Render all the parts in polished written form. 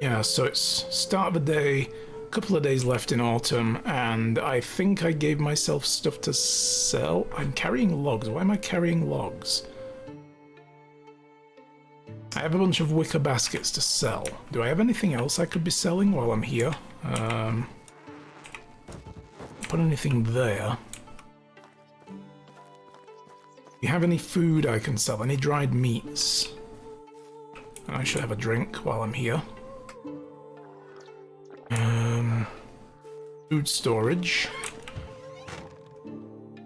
Yeah, so it's start of the day, a couple of days left in autumn, and I think I gave myself stuff to sell. I'm carrying logs. Why am I carrying logs? I have a bunch of wicker baskets to sell. Do I have anything else I could be selling while I'm here? Put anything there. Do you have any food I can sell? Any dried meats? I should have a drink while I'm here. Food storage.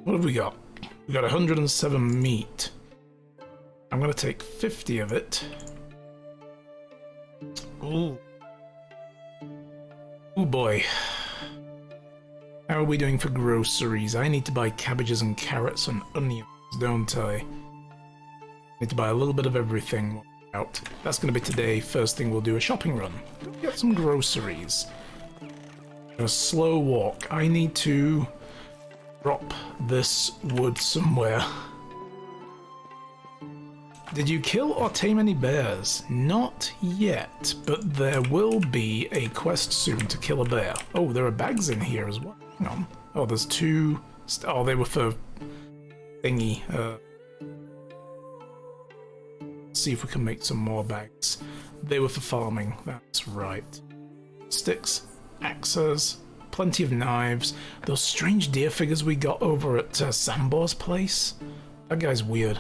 What have we got? We got 107 meat. I'm gonna take 50 of it. Ooh. Oh boy. How are we doing for groceries? I need to buy cabbages and carrots and onions, don't I? Need to buy a little bit of everything out. That's gonna be today. First thing we'll do a shopping run. Get some groceries. A slow walk. I need to drop this wood somewhere. Did you kill or tame any bears? Not yet, but there will be a quest soon to kill a bear. Oh, there are bags in here as well. Hang on. Oh, there's two. Oh, they were for thingy. See if we can make some more bags. They were for farming. That's right. Sticks. Axes, plenty of knives. Those strange deer figures we got over at Sambor's place. That guy's weird.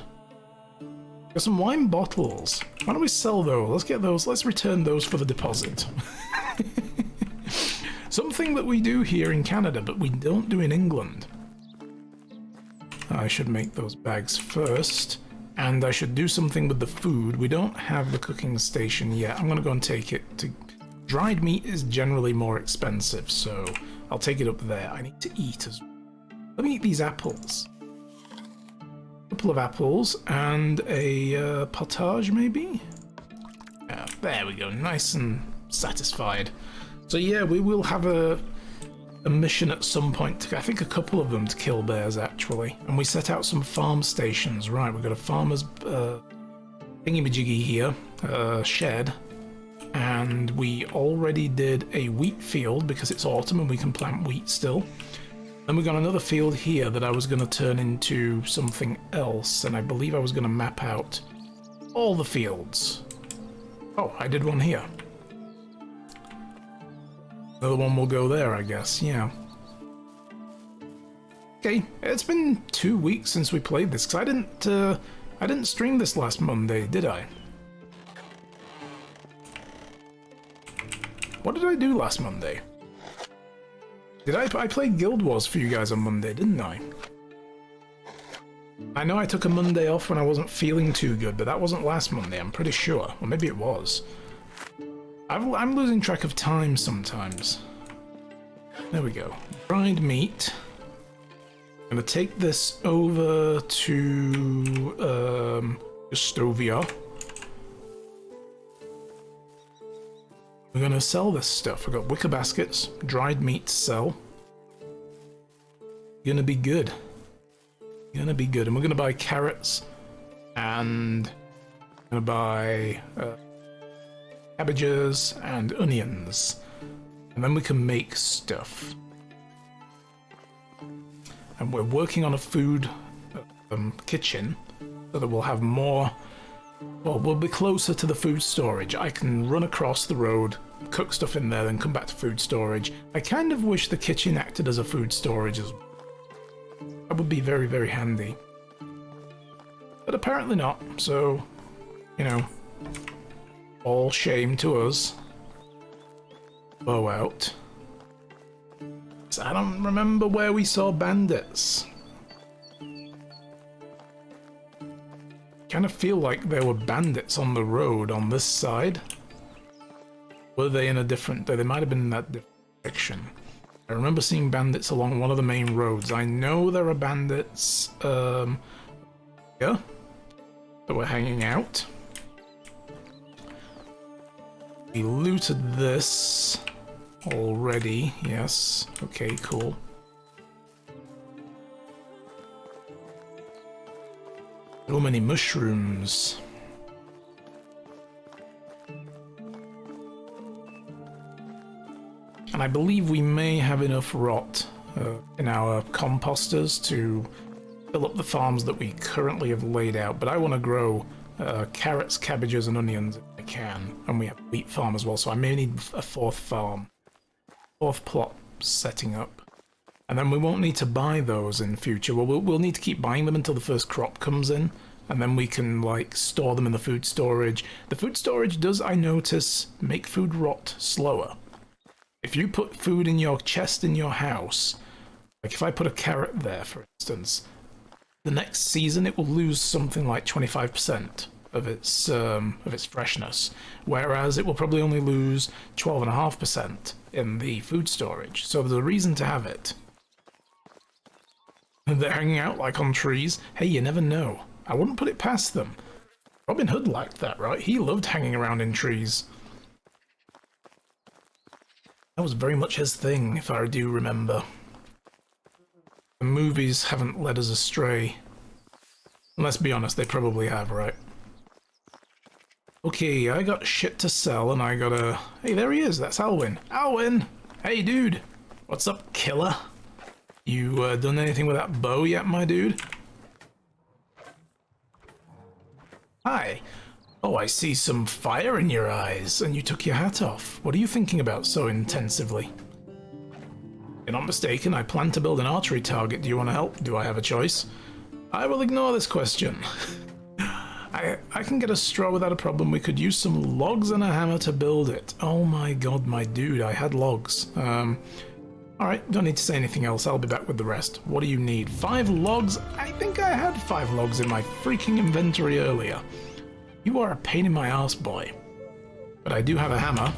Got some wine bottles. Why don't we sell those? Let's get those. Let's return those for the deposit. Something that we do here in Canada, but we don't do in England. I should make those bags first. And I should do something with the food. We don't have the cooking station yet. I'm going to go and take it to... Dried meat is generally more expensive, so I'll take it up there. I need to eat as well. Let me eat these apples. A couple of apples and a potage, maybe? Yeah, there we go. Nice and satisfied. So yeah, we will have a mission at some point. I think a couple of them to kill bears, actually. And we set out some farm stations. Right, we've got a farmer's thingy-majiggy here, shed. And we already did a wheat field because it's autumn and we can plant wheat still. Then we got another field here that I was going to turn into something else, and I believe I was going to map out all the fields. Oh, I did one here. Another one will go there, I guess, yeah. Okay, it's been 2 weeks since we played this, because I didn't stream this last Monday, did I? What did I do last Monday? I played Guild Wars for you guys on Monday, didn't I? I know I took a Monday off when I wasn't feeling too good, but that wasn't last Monday, I'm pretty sure. Or maybe it was. I'm losing track of time sometimes. There we go. Dried meat. I'm gonna take this over to Justovia. We're going to sell this stuff. We've got wicker baskets, dried meat to sell. Gonna be good. Gonna be good. And we're going to buy carrots and going to buy cabbages and onions. And then we can make stuff. And we're working on a food kitchen so that we'll have more. Well, we'll be closer to the food storage. I can run across the road, cook stuff in there, then come back to food storage. I kind of wish the kitchen acted as a food storage as well. That would be very, very handy. But apparently not, so, you know, all shame to us. Bow out. I don't remember where we saw bandits. Kind of feel like there were bandits on the road on this side. Were they in a different... They might have been in that direction. I remember seeing bandits along one of the main roads. I know there are bandits here that were hanging out. We looted this already. Yes. Okay, cool. So many mushrooms. And I believe we may have enough rot in our composters to fill up the farms that we currently have laid out. But I want to grow carrots, cabbages, and onions if I can. And we have a wheat farm as well, so I may need a fourth farm. Fourth plot setting up. And then we won't need to buy those in future. Well, we'll need to keep buying them until the first crop comes in. And then we can, like, store them in the food storage. The food storage does, I notice, make food rot slower. If you put food in your chest in your house, like if I put a carrot there, for instance, the next season it will lose something like 25% of its freshness, whereas it will probably only lose 12.5% in the food storage. So there's a reason to have it. And they're hanging out like on trees. Hey, you never know. I wouldn't put it past them. Robin Hood liked that, right? He loved hanging around in trees. That was very much his thing, if I do remember. The movies haven't led us astray. And let's be honest, they probably have, right? Okay, I got shit to sell, and I gotta... Hey, there he is, that's Alwyn. Alwyn! Hey, dude! What's up, killer? You done anything with that bow yet, my dude? Hi. Oh, I see some fire in your eyes, and you took your hat off. What are you thinking about so intensively? You're not mistaken, I plan to build an archery target. Do you want to help? Do I have a choice? I will ignore this question. I can get a straw without a problem. We could use some logs and a hammer to build it. Oh my god, my dude, I had logs. Alright, don't need to say anything else. I'll be back with the rest. What do you need? 5 logs? I think I had 5 logs in my freaking inventory earlier. You are a pain in my ass, boy. But I do have a hammer.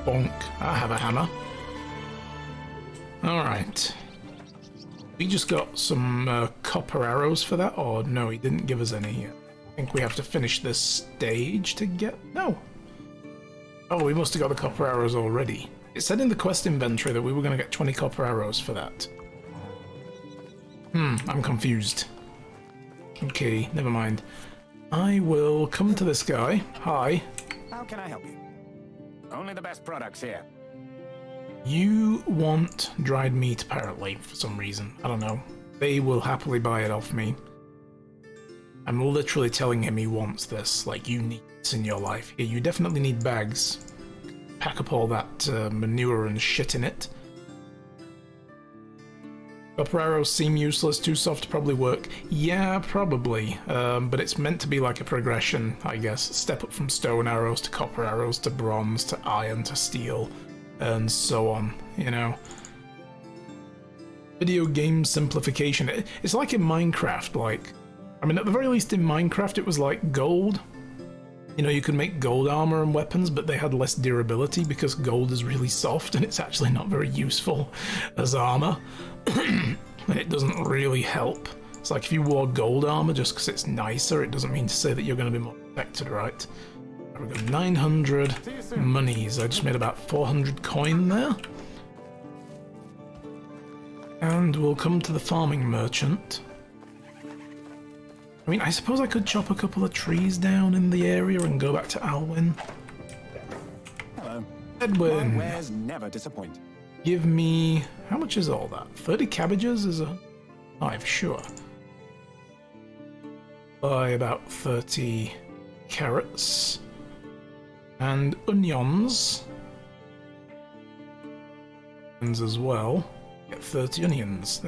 Bonk. I have a hammer. Alright. We just got some copper arrows for that? Or no, he didn't give us any yet. I think we have to finish this stage to get... No. Oh, we must have got the copper arrows already. It said in the quest inventory that we were going to get 20 copper arrows for that. I'm confused. Okay, never mind. I will come to this guy. Hi. How can I help you? Only the best products here. You want dried meat, apparently, for some reason. I don't know. They will happily buy it off me. I'm literally telling him he wants this. Like, you need this in your life. Yeah, you definitely need bags. Pack up all that manure and shit in it. Copper arrows seem useless, too soft to probably work. Yeah, probably. But it's meant to be like a progression, I guess. Step up from stone arrows to copper arrows to bronze to iron to steel, and so on, you know. Video game simplification. It's like in Minecraft, like... I mean, at the very least in Minecraft it was like gold. You know, you could make gold armor and weapons, but they had less durability because gold is really soft and it's actually not very useful as armor. And it doesn't really help. It's like if you wore gold armor just because it's nicer, it doesn't mean to say that you're going to be more protected, right? We've got 900 monies. I just made about 400 coin there. And we'll come to the farming merchant. I mean, I suppose I could chop a couple of trees down in the area and go back to Alwyn. Hello. Edwin, My wares never disappoint. give me... How much is all that? 30 cabbages is a... 5, sure. Buy about 30 carrots. And onions. Onions as well. Get 30 onions.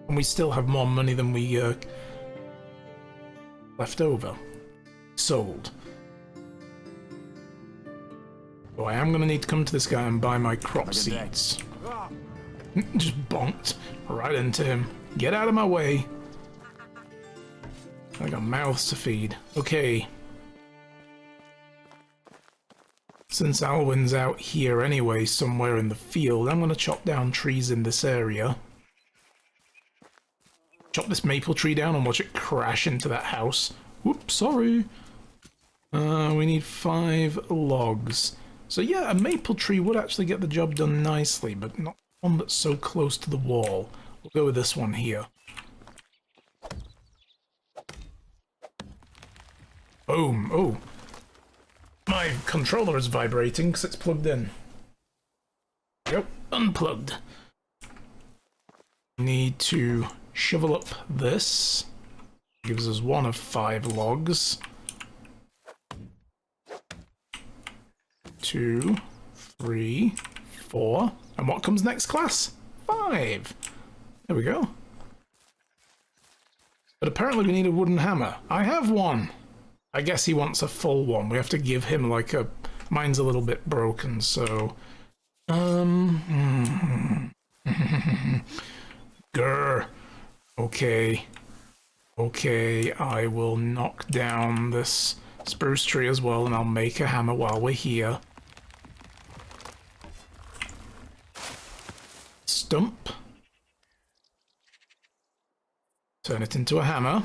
And we still have more money than we... left over. Sold. So I am going to need to come to this guy and buy my crop seeds. Just bonked right into him. Get out of my way. I got mouths to feed. Okay. Since Alwyn's out here anyway, somewhere in the field, I'm going to chop down trees in this area. Chop this maple tree down and watch it crash into that house. Whoops, sorry. We need 5 logs. So yeah, a maple tree would actually get the job done nicely, but not one that's so close to the wall. We'll go with this one here. Boom. Oh. My controller is vibrating because it's plugged in. Yep. unplugged. Need to shovel up this. Gives us 1 of 5 logs. 2, 3, 4. And what comes next, class? 5. There we go. But apparently we need a wooden hammer. I have one. I guess he wants a full one. We have to give him like a... Mine's a little bit broken, so... Grr. Okay. Okay, I will knock down this spruce tree as well, and I'll make a hammer while we're here. Stump. Turn it into a hammer.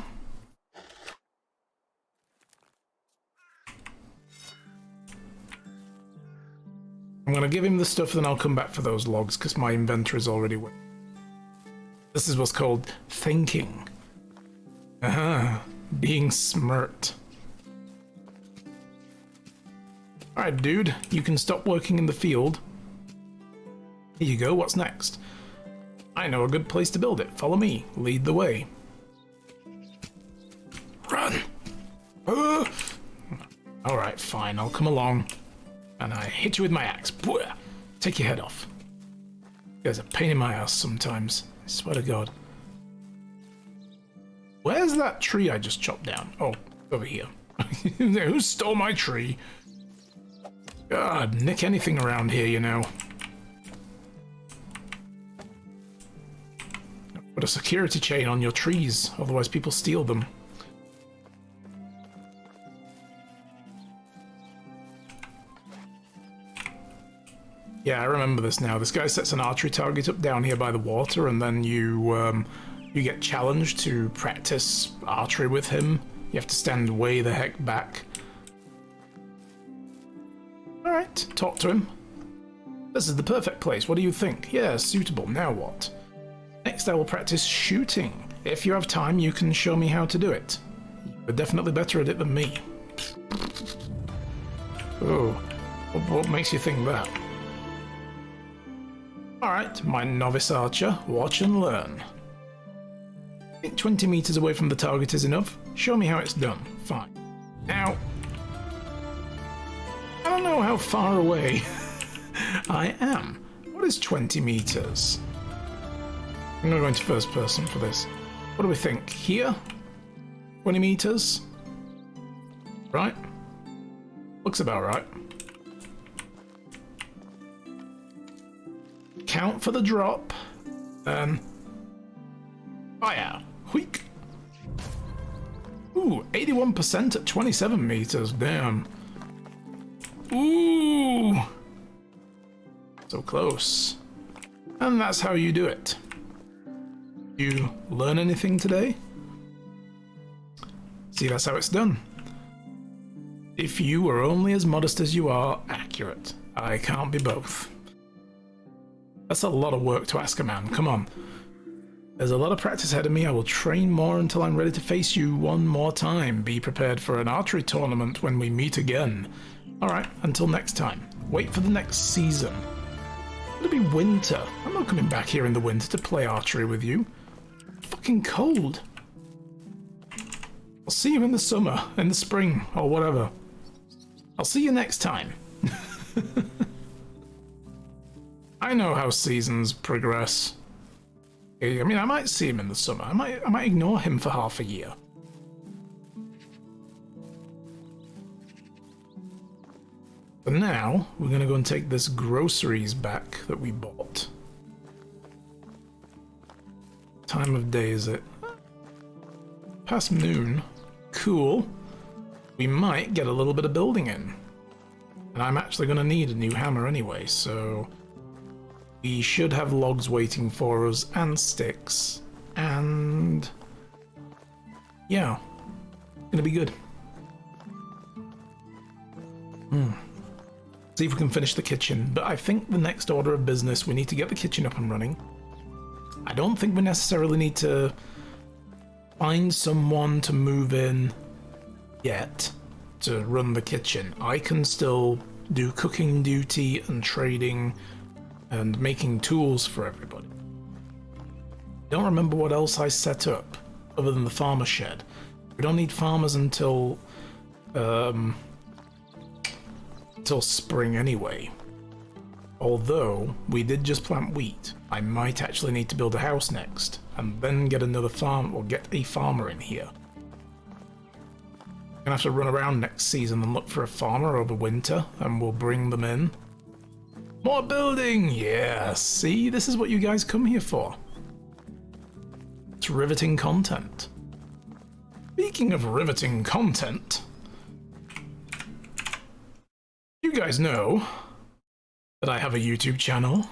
I'm going to give him the stuff, then I'll come back for those logs, because my inventory's already... This is what's called thinking. Being smart. Alright, dude, you can stop working in the field. Here you go, what's next? I know a good place to build it. Follow me. Lead the way. Run! Alright, fine, I'll come along. And I hit you with my axe. Take your head off. There's a pain in my ass sometimes. I swear to God. Where's that tree I just chopped down? Oh, over here. Who stole my tree? God, nick anything around here, you know. Put a security chain on your trees, otherwise people steal them. Yeah, I remember this now. This guy sets an archery target up down here by the water, and then you get challenged to practice archery with him. You have to stand way the heck back. Alright, talk to him. This is the perfect place. What do you think? Yeah, suitable. Now what? Next I will practice shooting. If you have time, you can show me how to do it. You're definitely better at it than me. Oh, what makes you think that? Alright, my novice archer, watch and learn. I think 20 meters away from the target is enough. Show me how it's done. Fine. Now, I don't know how far away I am. What is 20 meters? I'm going to go into first person for this. What do we think? Here? 20 meters? Right? Looks about right. Count for the drop. Fire. Wheek. Ooh, 81% at 27 meters. Damn. Ooh. So close. And that's how you do it. You learn anything today? See, that's how it's done. If you were only as modest as you are accurate, I can't be both. That's a lot of work to ask a man. Come on. There's a lot of practice ahead of me. I will train more until I'm ready to face you one more time. Be prepared for an archery tournament when we meet again. Alright, until next time. Wait for the next season. It'll be winter. I'm not coming back here in the winter to play archery with you. It's fucking cold. I'll see you in the summer, in the spring, or whatever. I'll see you next time. I know how seasons progress. I mean, I might see him in the summer. I might ignore him for half a year. But now, we're going to go and take this groceries back that we bought. What time of day is it? Past noon. Cool. We might get a little bit of building in. And I'm actually going to need a new hammer anyway, so... we should have logs waiting for us, and sticks, and... yeah. Gonna be good. See if we can finish the kitchen, but I think the next order of business, we need to get the kitchen up and running. I don't think we necessarily need to find someone to move in yet to run the kitchen. I can still do cooking duty and trading and making tools for everybody. Don't remember what else I set up other than the farmer shed. We don't need farmers until spring anyway. Although we did just plant wheat, I might actually need to build a house next and then get another farm, or get a farmer in here. I'm gonna have to run around next season and look for a farmer over winter, and we'll bring them in. More building! Yeah, see, this is what you guys come here for. It's riveting content. Speaking of riveting content, you guys know that I have a YouTube channel,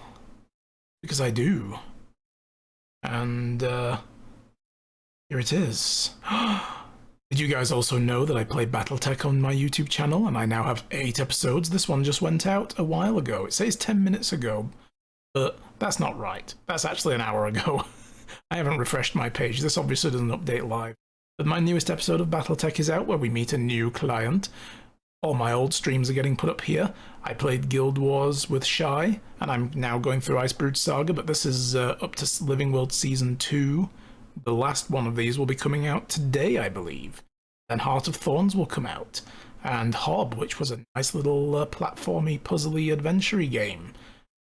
because I do. And here it is. Did you guys also know that I play Battletech on my YouTube channel, and I now have 8 episodes? This one just went out a while ago. It says 10 minutes ago, but that's not right. That's actually an hour ago. I haven't refreshed my page. This obviously doesn't update live. But my newest episode of Battletech is out, where we meet a new client. All my old streams are getting put up here. I played Guild Wars with Shy, and I'm now going through Icebrood Saga, but this is up to Living World Season 2. The last one of these will be coming out today, I believe. Then Heart of Thorns will come out. And Hob, which was a nice little platformy, puzzly, adventure-y game.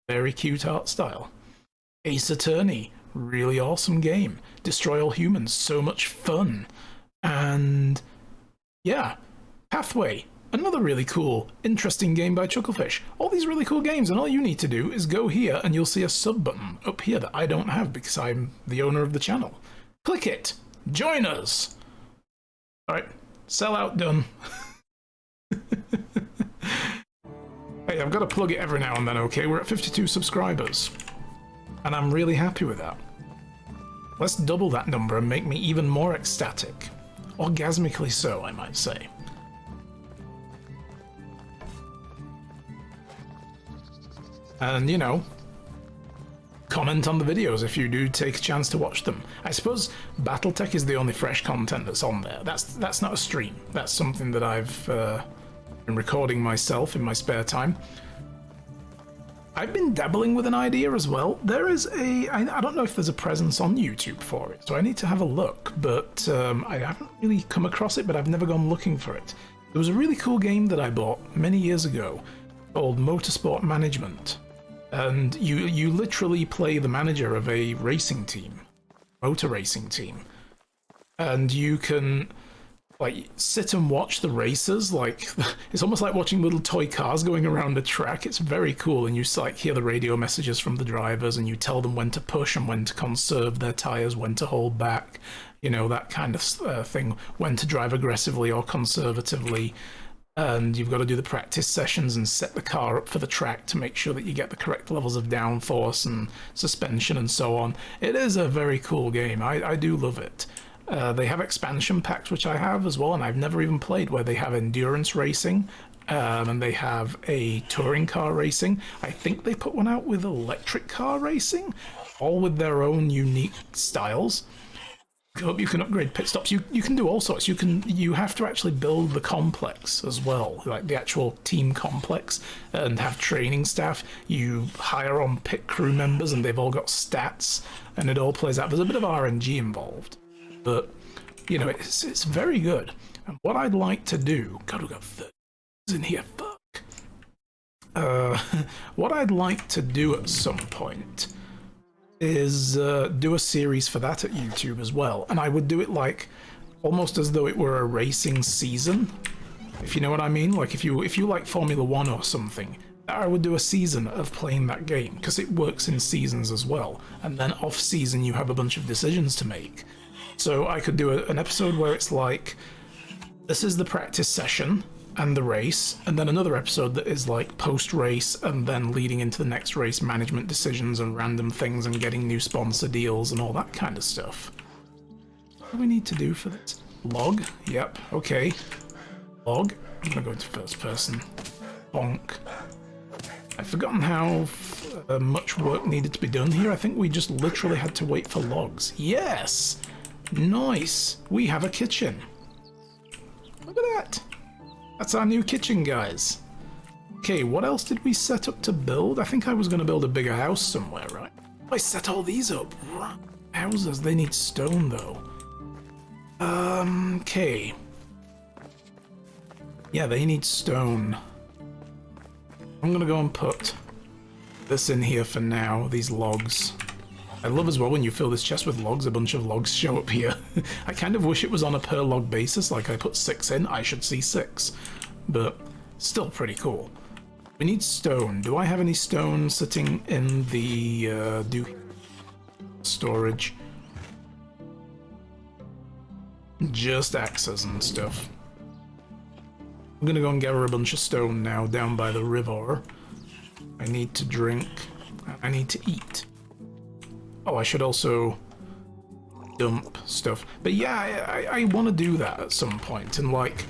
Very cute art style. Ace Attorney, really awesome game. Destroy All Humans, so much fun. And yeah, Pathway, another really cool, interesting game by Chucklefish. All these really cool games, and all you need to do is go here and you'll see a sub button up here that I don't have because I'm the owner of the channel. Click it! Join us! Alright, sellout done. Hey, I've got to plug it every now and then, okay? We're at 52 subscribers. And I'm really happy with that. Let's double that number and make me even more ecstatic. Orgasmically so, I might say. And, you know, comment on the videos if you do take a chance to watch them. I suppose Battletech is the only fresh content that's on there. That's not a stream. That's something that I've been recording myself in my spare time. I've been dabbling with an idea as well. There is I don't know if there's a presence on YouTube for it, so I need to have a look, but I haven't really come across it, but I've never gone looking for it. There was a really cool game that I bought many years ago called Motorsport Management. And you literally play the manager of a racing team, motor racing team, and you can like sit and watch the races. Like it's almost like watching little toy cars going around the track. It's very cool, and you like hear the radio messages from the drivers, and you tell them when to push and when to conserve their tires, when to hold back, you know, that kind of thing. When to drive aggressively or conservatively. And you've got to do the practice sessions and set the car up for the track to make sure that you get the correct levels of downforce and suspension and so on. It is a very cool game. I do love it. They have expansion packs, which I have as well, and I've never even played, where they have endurance racing, and they have a touring car racing. I think they put one out with electric car racing, all with their own unique styles. You can upgrade pit stops. You can do all sorts. You have to actually build the complex as well, like the actual team complex, and have training staff. You hire on pit crew members, and they've all got stats, and it all plays out. There's a bit of RNG involved, but you know it's very good. And what I'd like to do, God, we've got 30 in here. Fuck. What I'd like to do at some point is do a series for that at YouTube as well, and I would do it like almost as though it were a racing season, if you know what I mean. Like if you like Formula 1 or something, I would do a season of playing that game, because it works in seasons as well, and then off season you have a bunch of decisions to make. So I could do an episode where it's like, this is the practice session and the race, and then another episode that is like post-race and then leading into the next race, management decisions and random things and getting new sponsor deals and all that kind of stuff. What do we need to do for this? Log? Yep, okay. Log. I'm gonna go into first person. Bonk. I've forgotten how much work needed to be done here. I think we just literally had to wait for logs. Yes! Nice! We have a kitchen. Look at that! That's our new kitchen, guys. Okay, what else did we set up to build? I think I was going to build a bigger house somewhere, right? I set all these up. Houses, they need stone though. Okay. Yeah, they need stone. I'm gonna go and put this in here for now, these logs. I love as well when you fill this chest with logs, a bunch of logs show up here. I kind of wish it was on a per log basis, like I put 6 in, I should see 6. But still pretty cool. We need stone. Do I have any stone sitting in the storage? Just axes and stuff. I'm gonna go and gather a bunch of stone now down by the river. I need to drink. I need to eat. Oh, I should also dump stuff. But yeah, I want to do that at some point and like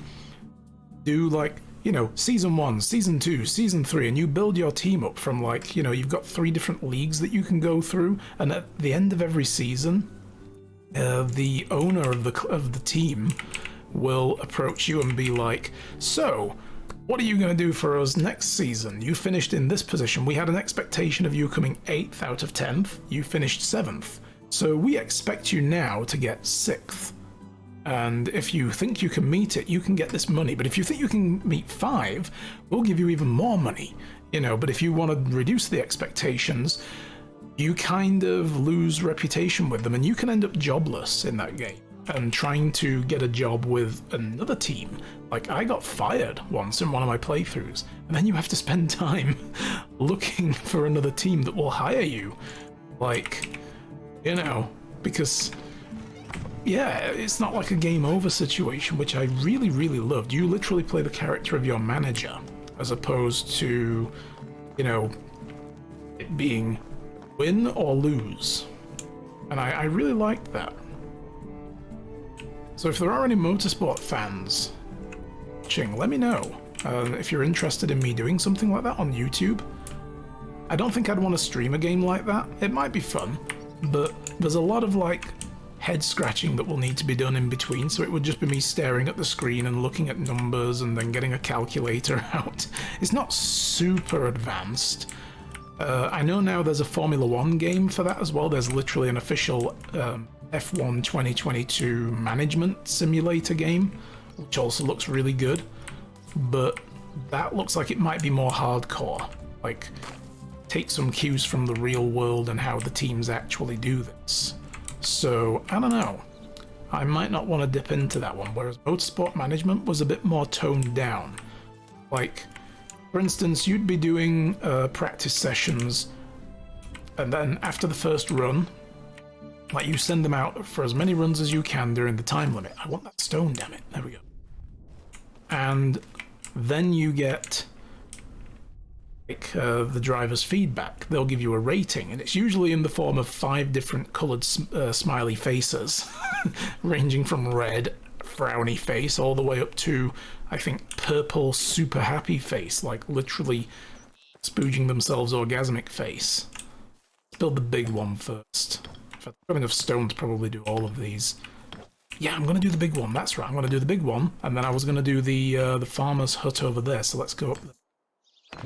do like, you know, season 1, season 2, season 3, and you build your team up from like, you know, you've got 3 different leagues that you can go through, and at the end of every season, the owner of the team will approach you and be like, so, what are you going to do for us next season? You finished in this position. We had an expectation of you coming 8th out of 10th. You finished 7th. So we expect you now to get 6th. And if you think you can meet it, you can get this money. But if you think you can meet 5, we'll give you even more money. You know, but if you want to reduce the expectations, you kind of lose reputation with them, and you can end up jobless in that game and trying to get a job with another team. Like, I got fired once in one of my playthroughs, and then you have to spend time looking for another team that will hire you. Like, you know, because, yeah, it's not like a game over situation, which I really, really loved. You literally play the character of your manager, as opposed to, you know, it being win or lose. And I really liked that. So if there are any motorsport fans watching, let me know if you're interested in me doing something like that on YouTube. I don't think I'd want to stream a game like that. It might be fun, but there's a lot of like head scratching that will need to be done in between, so it would just be me staring at the screen and looking at numbers and then getting a calculator out. It's not super advanced. I know now there's a Formula 1 game for that as well. There's literally an official F1 2022 management simulator game, which also looks really good, but that looks like it might be more hardcore. Like, take some cues from the real world and how the teams actually do this. So, I don't know. I might not want to dip into that one, whereas motorsport management was a bit more toned down. Like, for instance, you'd be doing practice sessions, and then after the first run, like, you send them out for as many runs as you can during the time limit. I want that stone, damn it. There we go. And then you get like the driver's feedback. They'll give you a rating, and it's usually in the form of 5 different coloured smiley faces, ranging from red, frowny face, all the way up to, I think, purple, super happy face, like literally spooging themselves orgasmic face. Let's build the big one first. I've got enough stone to probably do all of these. Yeah, I'm going to do the big one, that's right. I'm going to do the big one, and then I was going to do the farmer's hut over there, so let's go up there.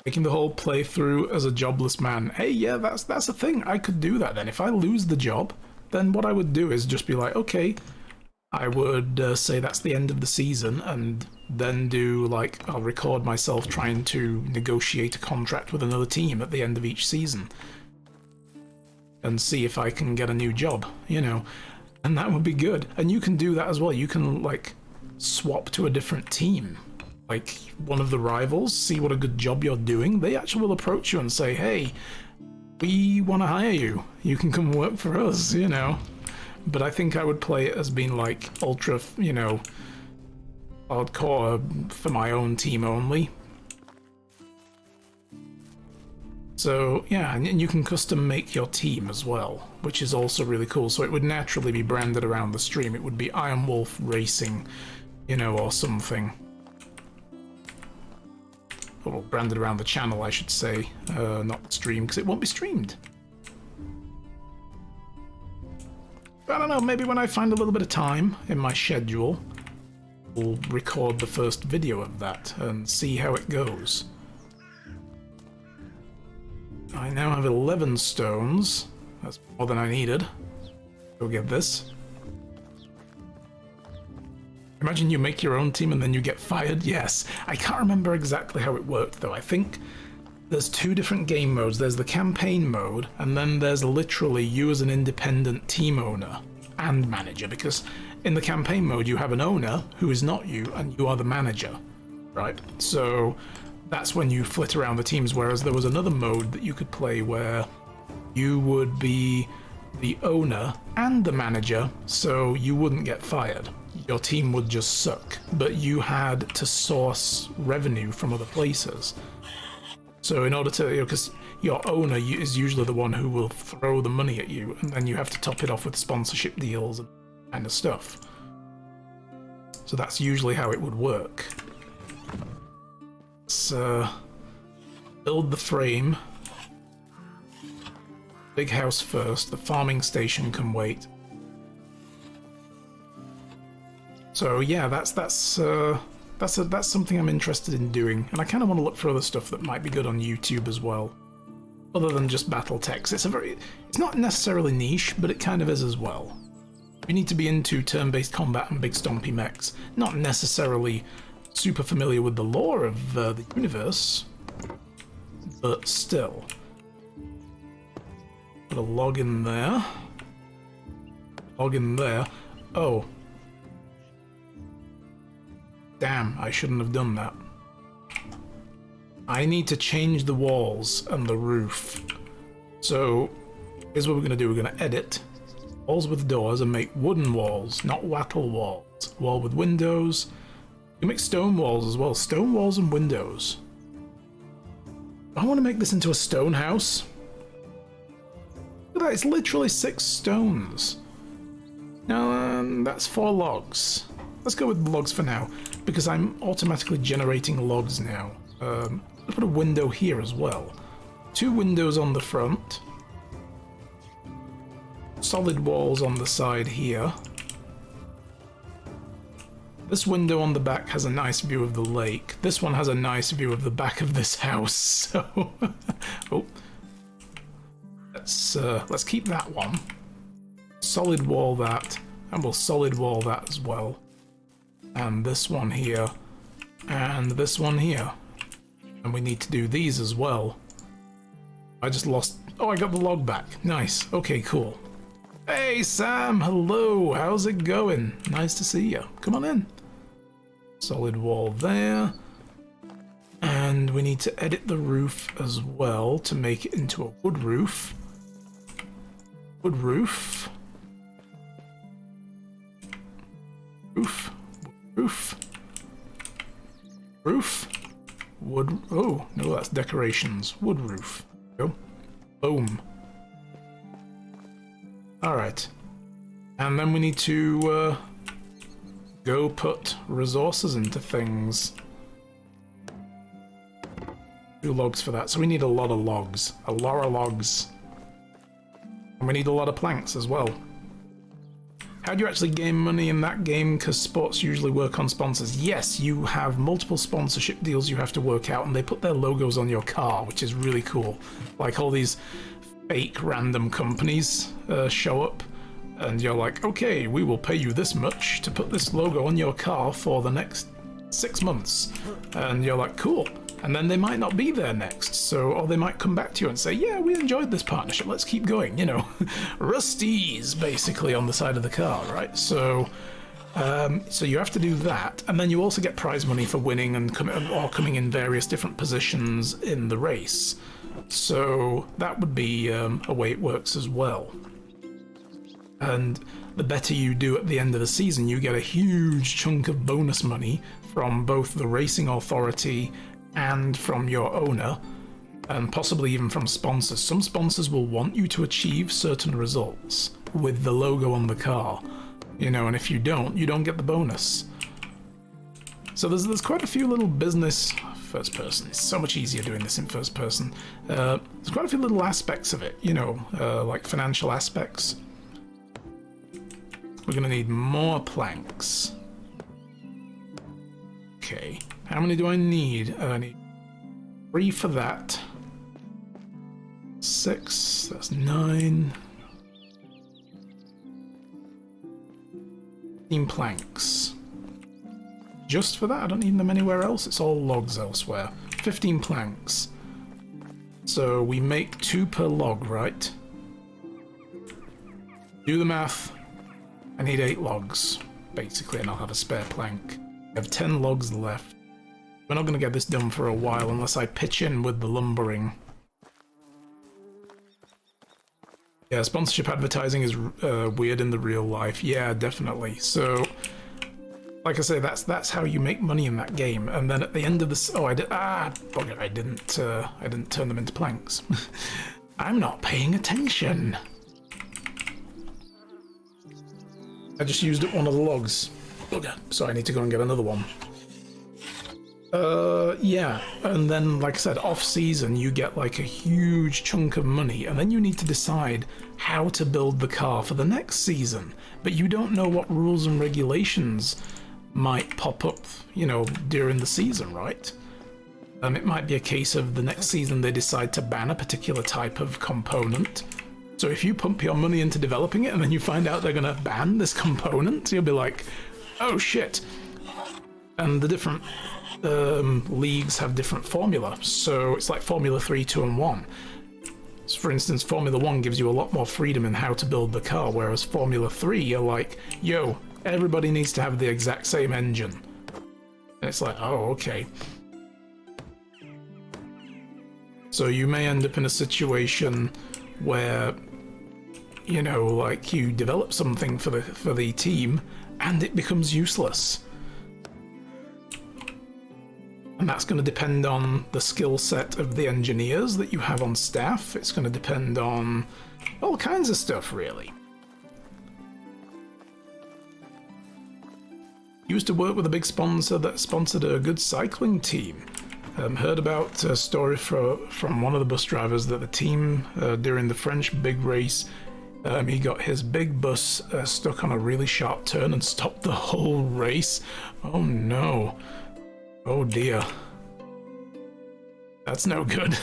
Making the whole playthrough as a jobless man. Hey, yeah, that's a thing. I could do that then. If I lose the job, then what I would do is just be like, okay, I would say that's the end of the season, and then do, like, I'll record myself trying to negotiate a contract with another team at the end of each season. And see if I can get a new job, you know. And that would be good. And you can do that as well. You can, like, swap to a different team. Like, one of the rivals, see what a good job you're doing. They actually will approach you and say, hey, we want to hire you. You can come work for us, you know. But I think I would play it as being, like, ultra, you know, hardcore for my own team only. So, yeah, and you can custom make your team as well, which is also really cool. So it would naturally be branded around the stream. It would be Iron Wolf Racing, you know, or something. Or branded around the channel, I should say, not the stream, because it won't be streamed. But I don't know, maybe when I find a little bit of time in my schedule, we'll record the first video of that and see how it goes. I now have 11 stones. That's more than I needed. Go get this. Imagine you make your own team and then you get fired. Yes. I can't remember exactly how it worked though. I think there's two different game modes. There's the campaign mode, and then there's literally you as an independent team owner and manager, because in the campaign mode you have an owner who is not you and you are the manager, right? So that's when you flit around the teams, whereas there was another mode that you could play where you would be the owner and the manager, so you wouldn't get fired. Your team would just suck, but you had to source revenue from other places. So in order to, because your owner is usually the one who will throw the money at you, and then you have to top it off with sponsorship deals and kind of stuff. So that's usually how it would work. Let's build the frame. Big house first. The farming station can wait. So yeah, that's something I'm interested in doing, and I kind of want to look for other stuff that might be good on YouTube as well, other than just BattleTechs. It's not necessarily niche, but it kind of is as well. You need to be into turn-based combat and big stompy mechs. Not necessarily super familiar with the lore of the universe, but still. Put a log in there. Log in there. Oh. Damn, I shouldn't have done that. I need to change the walls and the roof. So, here's what we're going to do. We're going to edit walls with doors and make wooden walls, not wattle walls. Wall with windows. You can make stone walls as well. Stone walls and windows. I want to make this into a stone house. Look at that, it's literally 6 stones. Now, that's 4 logs. Let's go with logs for now, because I'm automatically generating logs now. Let's put a window here as well. 2 windows on the front. Solid walls on the side here. This window on the back has a nice view of the lake. This one has a nice view of the back of this house, so... oh. Let's keep that one. Solid wall that, and we'll solid wall that as well. And this one here, and this one here. And we need to do these as well. I just lost... oh, I got the log back. Nice. Okay, cool. Hey, Sam! Hello! How's it going? Nice to see you. Come on in. Solid wall there. And we need to edit the roof as well to make it into a wood roof. Wood roof. Roof. Roof. Roof. Wood. Oh, no, that's decorations. Wood roof. Go. Boom. Alright. And then we need to go put resources into things. 2 logs for that. So we need a lot of logs. A lot of logs. And we need a lot of planks as well. How do you actually gain money in that game? Because sports usually work on sponsors. Yes, you have multiple sponsorship deals you have to work out, and they put their logos on your car, which is really cool. Like all these fake random companies show up, and you're like, okay, we will pay you this much to put this logo on your car for the next 6 months. And you're like, cool. And then they might not be there next, so, or they might come back to you and say, yeah, we enjoyed this partnership, let's keep going, you know. Rusty's basically on the side of the car, right? So you have to do that, and then you also get prize money for winning and coming in various different positions in the race. So that would be a way it works as well. And the better you do at the end of the season, you get a huge chunk of bonus money from both the racing authority and from your owner, and possibly even from sponsors. Some sponsors will want you to achieve certain results with the logo on the car, you know, and if you don't get the bonus. So there's quite a few little business... first person. It's so much easier doing this in first person. There's quite a few little aspects of it, you know, like financial aspects. We're going to need more planks. Okay. How many do I need? I need 3 for that. 6, that's 9. 15 planks. Just for that? I don't need them anywhere else. It's all logs elsewhere. 15 planks. So we make 2 per log, right? Do the math. I need 8 logs, basically, and I'll have a spare plank. I have 10 logs left. We're not going to get this done for a while unless I pitch in with the lumbering. Yeah, sponsorship advertising is weird in the real life. Yeah, definitely. So, like I say, that's how you make money in that game. And then at the end of this, oh, bugger! I didn't turn them into planks. I'm not paying attention. I just used up one of the logs. Bugger! So I need to go and get another one. Yeah, and then, like I said, off-season, you get like a huge chunk of money, and then you need to decide how to build the car for the next season. But you don't know what rules and regulations might pop up, you know, during the season, right? It might be a case of the next season they decide to ban a particular type of component. So if you pump your money into developing it and then you find out they're gonna ban this component, you'll be like, oh shit. And the different leagues have different formula, so it's like Formula 3, 2 and 1. So for instance, Formula 1 gives you a lot more freedom in how to build the car, whereas Formula 3, you're like, yo, everybody needs to have the exact same engine. And it's like, oh, okay. So you may end up in a situation where, you know, like you develop something for the team and it becomes useless. And that's going to depend on the skill set of the engineers that you have on staff. It's going to depend on all kinds of stuff, really. Used to work with a big sponsor that sponsored a good cycling team. Heard about a story from one of the bus drivers that the team, during the French big race, he got his big bus stuck on a really sharp turn and stopped the whole race. Oh no. Oh dear. That's no good.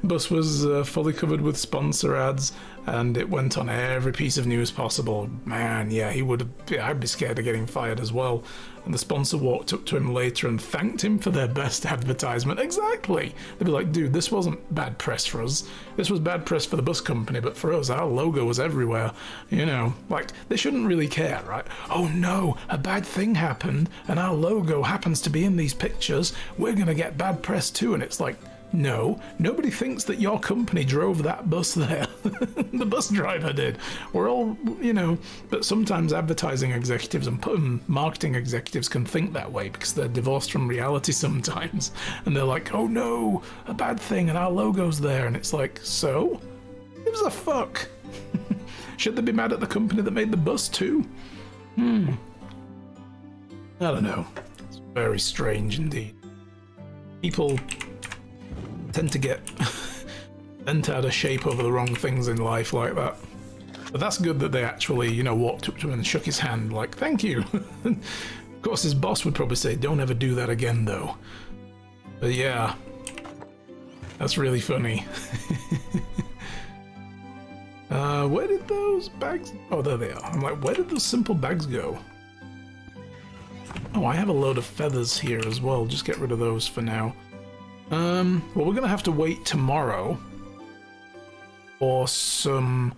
Bus was fully covered with sponsor ads and it went on every piece of news possible. Man, yeah, I'd be scared of getting fired as well. And the sponsor walked up to him later and thanked him for their best advertisement. Exactly. They'd be like, dude, this wasn't bad press for us. This was bad press for the bus company, but for us, our logo was everywhere. You know, like, they shouldn't really care, right? Oh no, a bad thing happened and our logo happens to be in these pictures. We're gonna get bad press too. And it's like, no, nobody thinks that your company drove that bus there. The bus driver did. We're all, you know, but sometimes advertising executives and marketing executives can think that way because they're divorced from reality sometimes. And they're like, oh no, a bad thing and our logo's there. And it's like, so? Who gives a fuck? Should they be mad at the company that made the bus too? I don't know. It's very strange indeed. People tend to get bent out of shape over the wrong things in life like that. But that's good that they actually, you know, walked up to him and shook his hand like, thank you. Of course, his boss would probably say, don't ever do that again, though. But yeah, that's really funny. Where did those bags... Oh, there they are. I'm like, where did those simple bags go? Oh, I have a load of feathers here as well. Just get rid of those for now. Well, we're gonna have to wait tomorrow for some,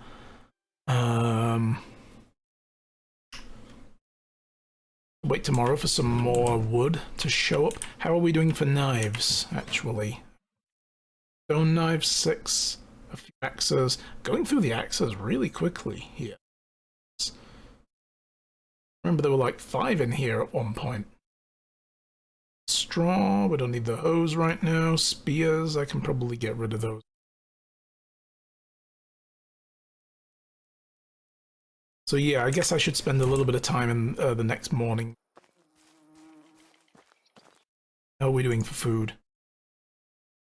wait tomorrow for some more wood to show up. How are we doing for knives, actually? Stone knives, 6, a few axes. Going through the axes really quickly here. Remember there were like 5 in here at one point. Straw, we don't need the hose right now. Spears, I can probably get rid of those. So yeah, I guess I should spend a little bit of time in the next morning. How are we doing for food?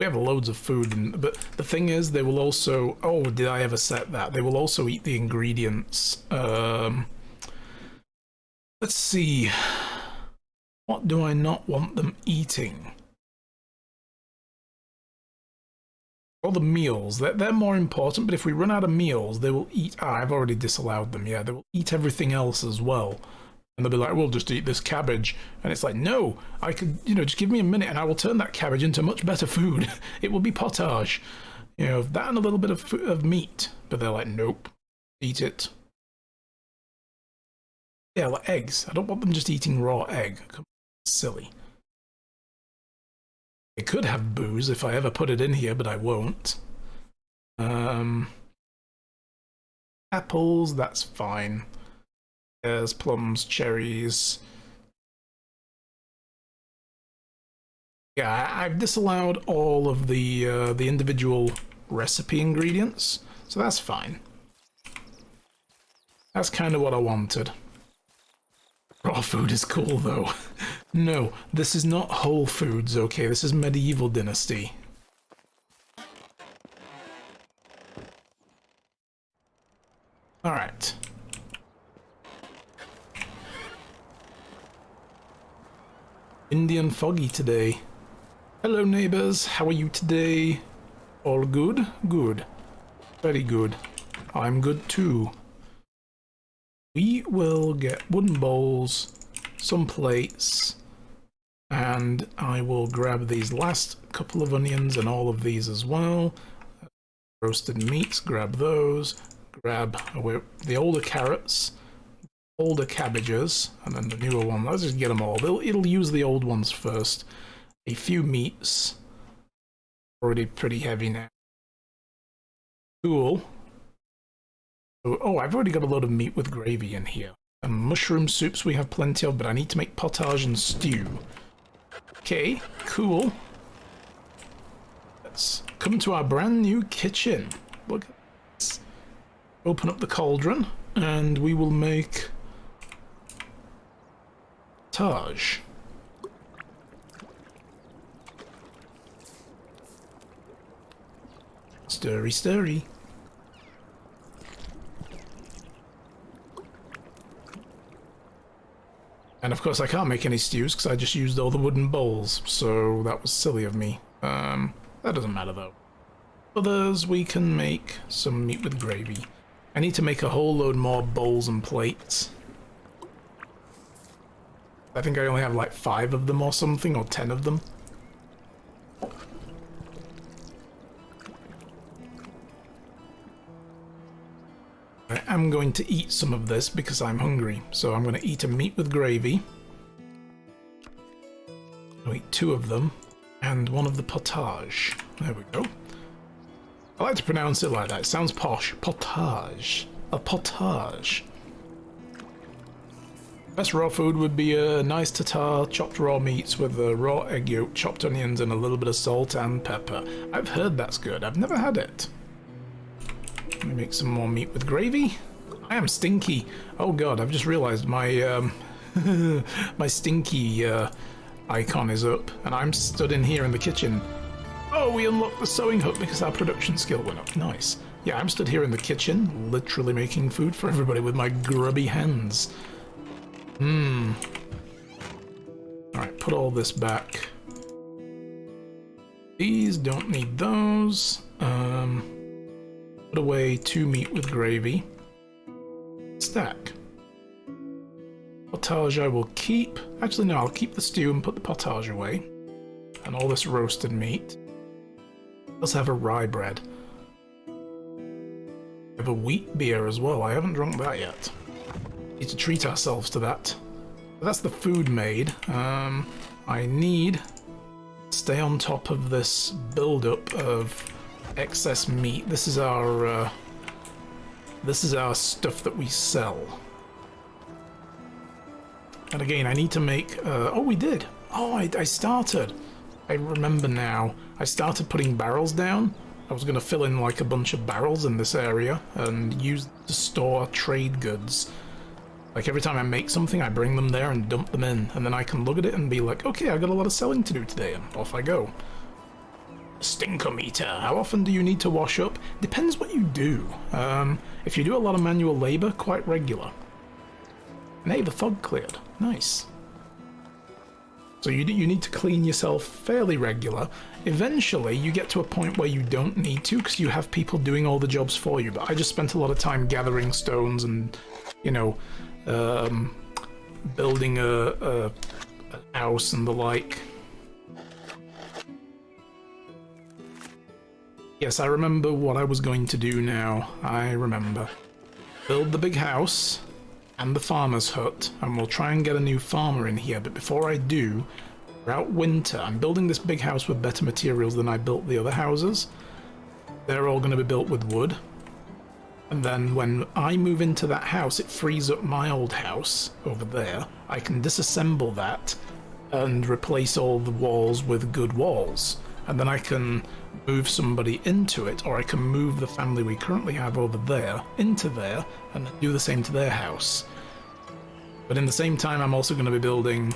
We have loads of food, but the thing is, they will also... Oh, did I ever set that? They will also eat the ingredients. Let's see... What do I not want them eating? All the meals, they're more important, but if we run out of meals, they will eat... Ah, I've already disallowed them, yeah. They will eat everything else as well. And they'll be like, we'll just eat this cabbage. And it's like, no, I could, just give me a minute and I will turn that cabbage into much better food. It will be potage. That and a little bit of meat. But they're like, nope, eat it. Yeah, like eggs. I don't want them just eating raw egg. Silly. I could have booze if I ever put it in here, but I won't. Apples, that's fine. Pears, plums, cherries. Yeah, I've disallowed all of the individual recipe ingredients, so that's fine. That's kind of what I wanted. Raw food is cool, though. No, this is not Whole Foods, okay? This is medieval Dynasty. Alright. Indian foggy today. Hello, neighbors. How are you today? All good? Good. Very good. I'm good, too. We will get wooden bowls, some plates, and I will grab these last couple of onions and all of these as well. Roasted meats, grab those. Grab the older carrots, older cabbages, and then the newer one. Let's just get them all. It'll use the old ones first. A few meats. Already pretty heavy now. Cool. Oh, I've already got a load of meat with gravy in here. And mushroom soups we have plenty of, but I need to make potage and stew. Okay, cool. Let's come to our brand new kitchen. Look at this. Open up the cauldron, and we will make potage. Stirry, stirry. And of course I can't make any stews because I just used all the wooden bowls, so that was silly of me. That doesn't matter though. Others, we can make some meat with gravy. I need to make a whole load more bowls and plates. I think I only have like 5 of them or something, or 10 of them. I am going to eat some of this because I'm hungry, so I'm going to eat a meat with gravy. I'll eat 2 of them, and 1 of the potage. There we go. I like to pronounce it like that. It sounds posh. Potage. A potage. Best raw food would be a nice tartare, chopped raw meats with a raw egg yolk, chopped onions, and a little bit of salt and pepper. I've heard that's good. I've never had it. Let me make some more meat with gravy. I am stinky. Oh god, I've just realized my my stinky icon is up, and I'm stood in here in the kitchen. Oh, we unlocked the sewing hook because our production skill went up. Nice. Yeah, I'm stood here in the kitchen, literally making food for everybody with my grubby hands. Alright, put all this back. These, don't need those. Put away 2 meat with gravy. Stack. Potage I will keep. Actually, no, I'll keep the stew and put the potage away. And all this roasted meat. Let's have a rye bread. We have a wheat beer as well. I haven't drunk that yet. Need to treat ourselves to that. But that's the food made. I need to stay on top of this build-up of excess meat. This is our stuff that we sell. And again, I need to make. Oh, we did. Oh, I started. I remember now. I started putting barrels down. I was going to fill in like a bunch of barrels in this area and use to store trade goods. Like every time I make something, I bring them there and dump them in, and then I can look at it and be like, okay, I got a lot of selling to do today, and off I go. Stinkometer. How often do you need to wash up? Depends what you do. If you do a lot of manual labor, quite regular. And hey, the fog cleared. Nice. So you need to clean yourself fairly regular. Eventually, you get to a point where you don't need to because you have people doing all the jobs for you. But I just spent a lot of time gathering stones and, you know, building a house and the like. Yes, I remember what I was going to do now. I remember. Build the big house and the farmer's hut, and we'll try and get a new farmer in here. But before I do, throughout winter, I'm building this big house with better materials than I built the other houses. They're all going to be built with wood. And then when I move into that house, it frees up my old house over there. I can disassemble that and replace all the walls with good walls. And then I can move somebody into it, or I can move the family we currently have over there into there and then do the same to their house. But in the same time, I'm also going to be building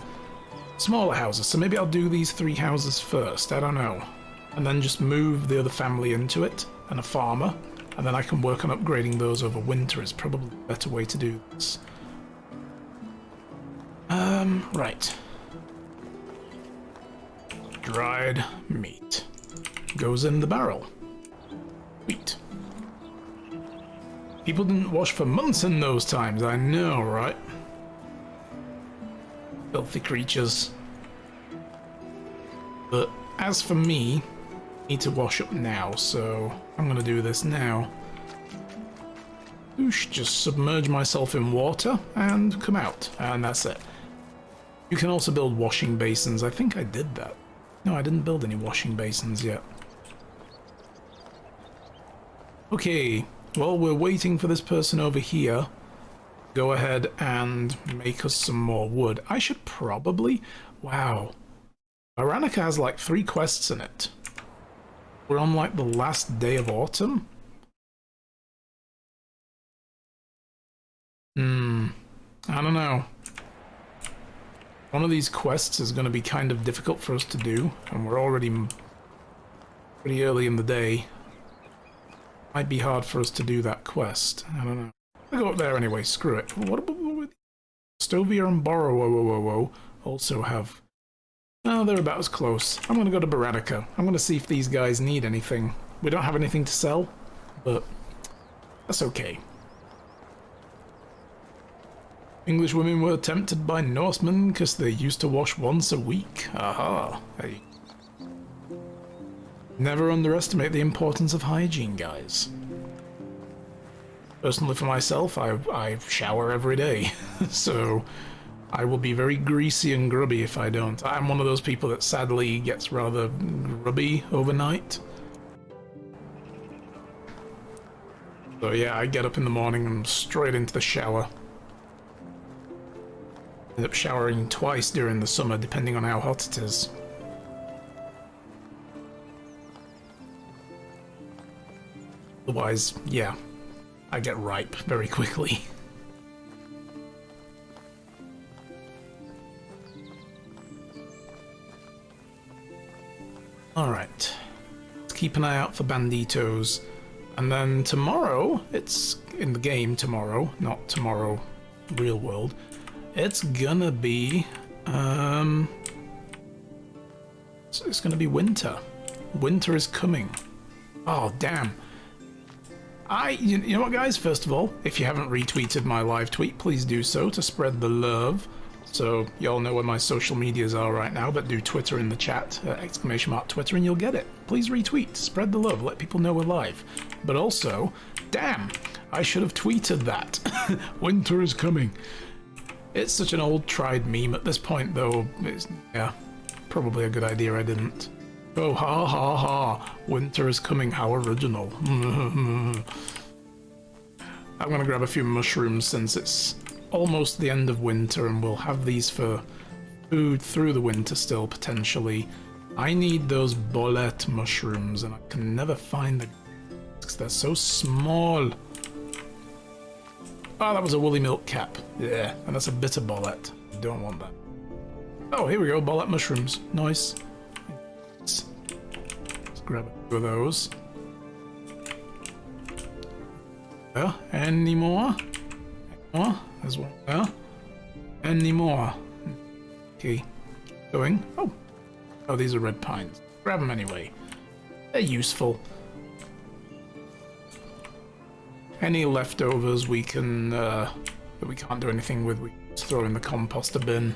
smaller houses, so maybe I'll do these 3 houses first, I don't know. And then just move the other family into it, and a farmer, and then I can work on upgrading those over winter is probably the better way to do this. Right. Dried meat. Goes in the barrel. Sweet. People didn't wash for months in those times, I know, right? Filthy creatures. But as for me, I need to wash up now, so I'm gonna do this now. Oosh, just submerge myself in water and come out, and that's it. You can also build washing basins. I think I did that. No, I didn't build any washing basins yet. Okay, well, we're waiting for this person over here. Go ahead and make us some more wood. I should probably... Wow. Aranica has like 3 quests in it. We're on like the last day of autumn. I don't know. One of these quests is going to be kind of difficult for us to do, and we're already pretty early in the day. Might be hard for us to do that quest. I don't know. I'll go up there anyway, screw it. What about Stovia and Borrow also have... Oh, they're about as close. I'm going to go to Baranica. I'm going to see if these guys need anything. We don't have anything to sell, but that's okay. English women were tempted by Norsemen because they used to wash once a week. Aha. Hey. Never underestimate the importance of hygiene, guys. Personally, for myself, I shower every day, so I will be very greasy and grubby if I don't. I'm one of those people that sadly gets rather grubby overnight. So yeah, I get up in the morning and straight into the shower. End up showering twice during the summer, depending on how hot it is. Otherwise, yeah, I get ripe very quickly. Alright, let's keep an eye out for banditos. And then tomorrow, it's in the game tomorrow, not tomorrow real world. It's gonna be, it's gonna be winter. Winter is coming. Oh, damn. You know what, guys? First of all, if you haven't retweeted my live tweet, please do so to spread the love. So y'all know where my social medias are right now, but do Twitter in the chat, !Twitter, and you'll get it. Please retweet, spread the love, let people know we're live. But also, damn, I should have tweeted that. Winter is coming. It's such an old tried meme at this point, though. Yeah, probably a good idea I didn't. Oh, ha ha ha, winter is coming, how original. I'm gonna grab a few mushrooms since it's almost the end of winter and we'll have these for food through the winter still, potentially. I need those bolette mushrooms and I can never find them because they're so small. Oh, that was a woolly milk cap. Yeah, and that's a bitter bolette. Don't want that. Oh, here we go, bolette mushrooms. Nice. Let's grab a few of those. Any more? Any more? There's one there. Any more? Okay. Going. Oh, these are red pines. Grab them anyway. They're useful. Any leftovers we can, that we can't do anything with, we just throw in the composter bin.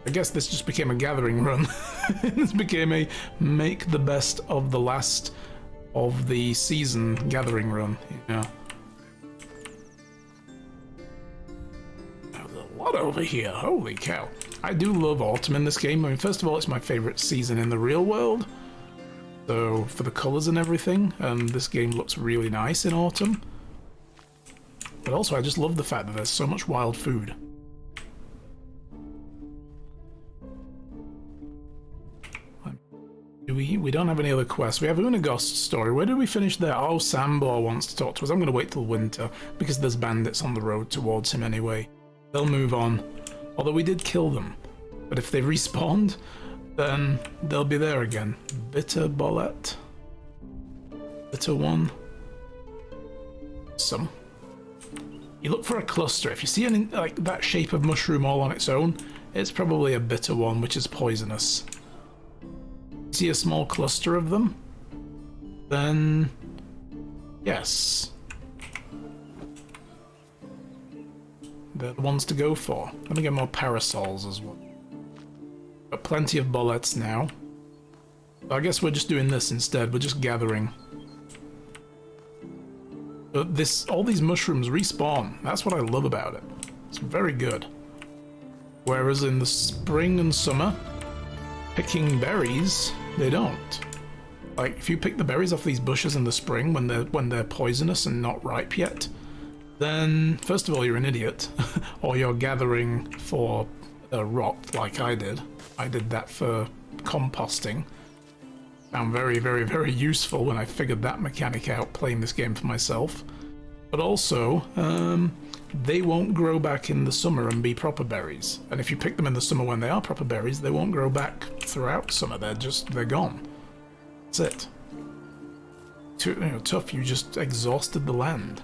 I guess this just became a gathering run. This became a make the best of the last of the season gathering run, you know. There's a lot over here, holy cow. I do love autumn in this game. I mean, first of all, it's my favorite season in the real world. So, for the colors and everything, this game looks really nice in autumn. But also, I just love the fact that there's so much wild food. We don't have any other quests. We have Unagost's story. Where did we finish there? Oh, Sambor wants to talk to us. I'm going to wait till winter, because there's bandits on the road towards him anyway. They'll move on. Although we did kill them. But if they respawned, then they'll be there again. Bitter Bollet. Bitter one. Some. You look for a cluster. If you see any, like that shape of mushroom all on its own, it's probably a bitter one, which is poisonous. See a small cluster of them, then yes, they're the ones to go for. Let me get more parasols as well. Got plenty of bullets now. I guess we're just doing this instead. We're just gathering. But all these mushrooms respawn. That's what I love about it. It's very good. Whereas in the spring and summer, picking berries, they don't. Like, if you pick the berries off these bushes in the spring when they're poisonous and not ripe yet, then first of all you're an idiot, or you're gathering for rot like I did. I did that for composting. Found very, very, very useful when I figured that mechanic out playing this game for myself. But also, they won't grow back in the summer and be proper berries. And if you pick them in the summer when they are proper berries, they won't grow back throughout summer. They're gone. That's it. Tough, you just exhausted the land.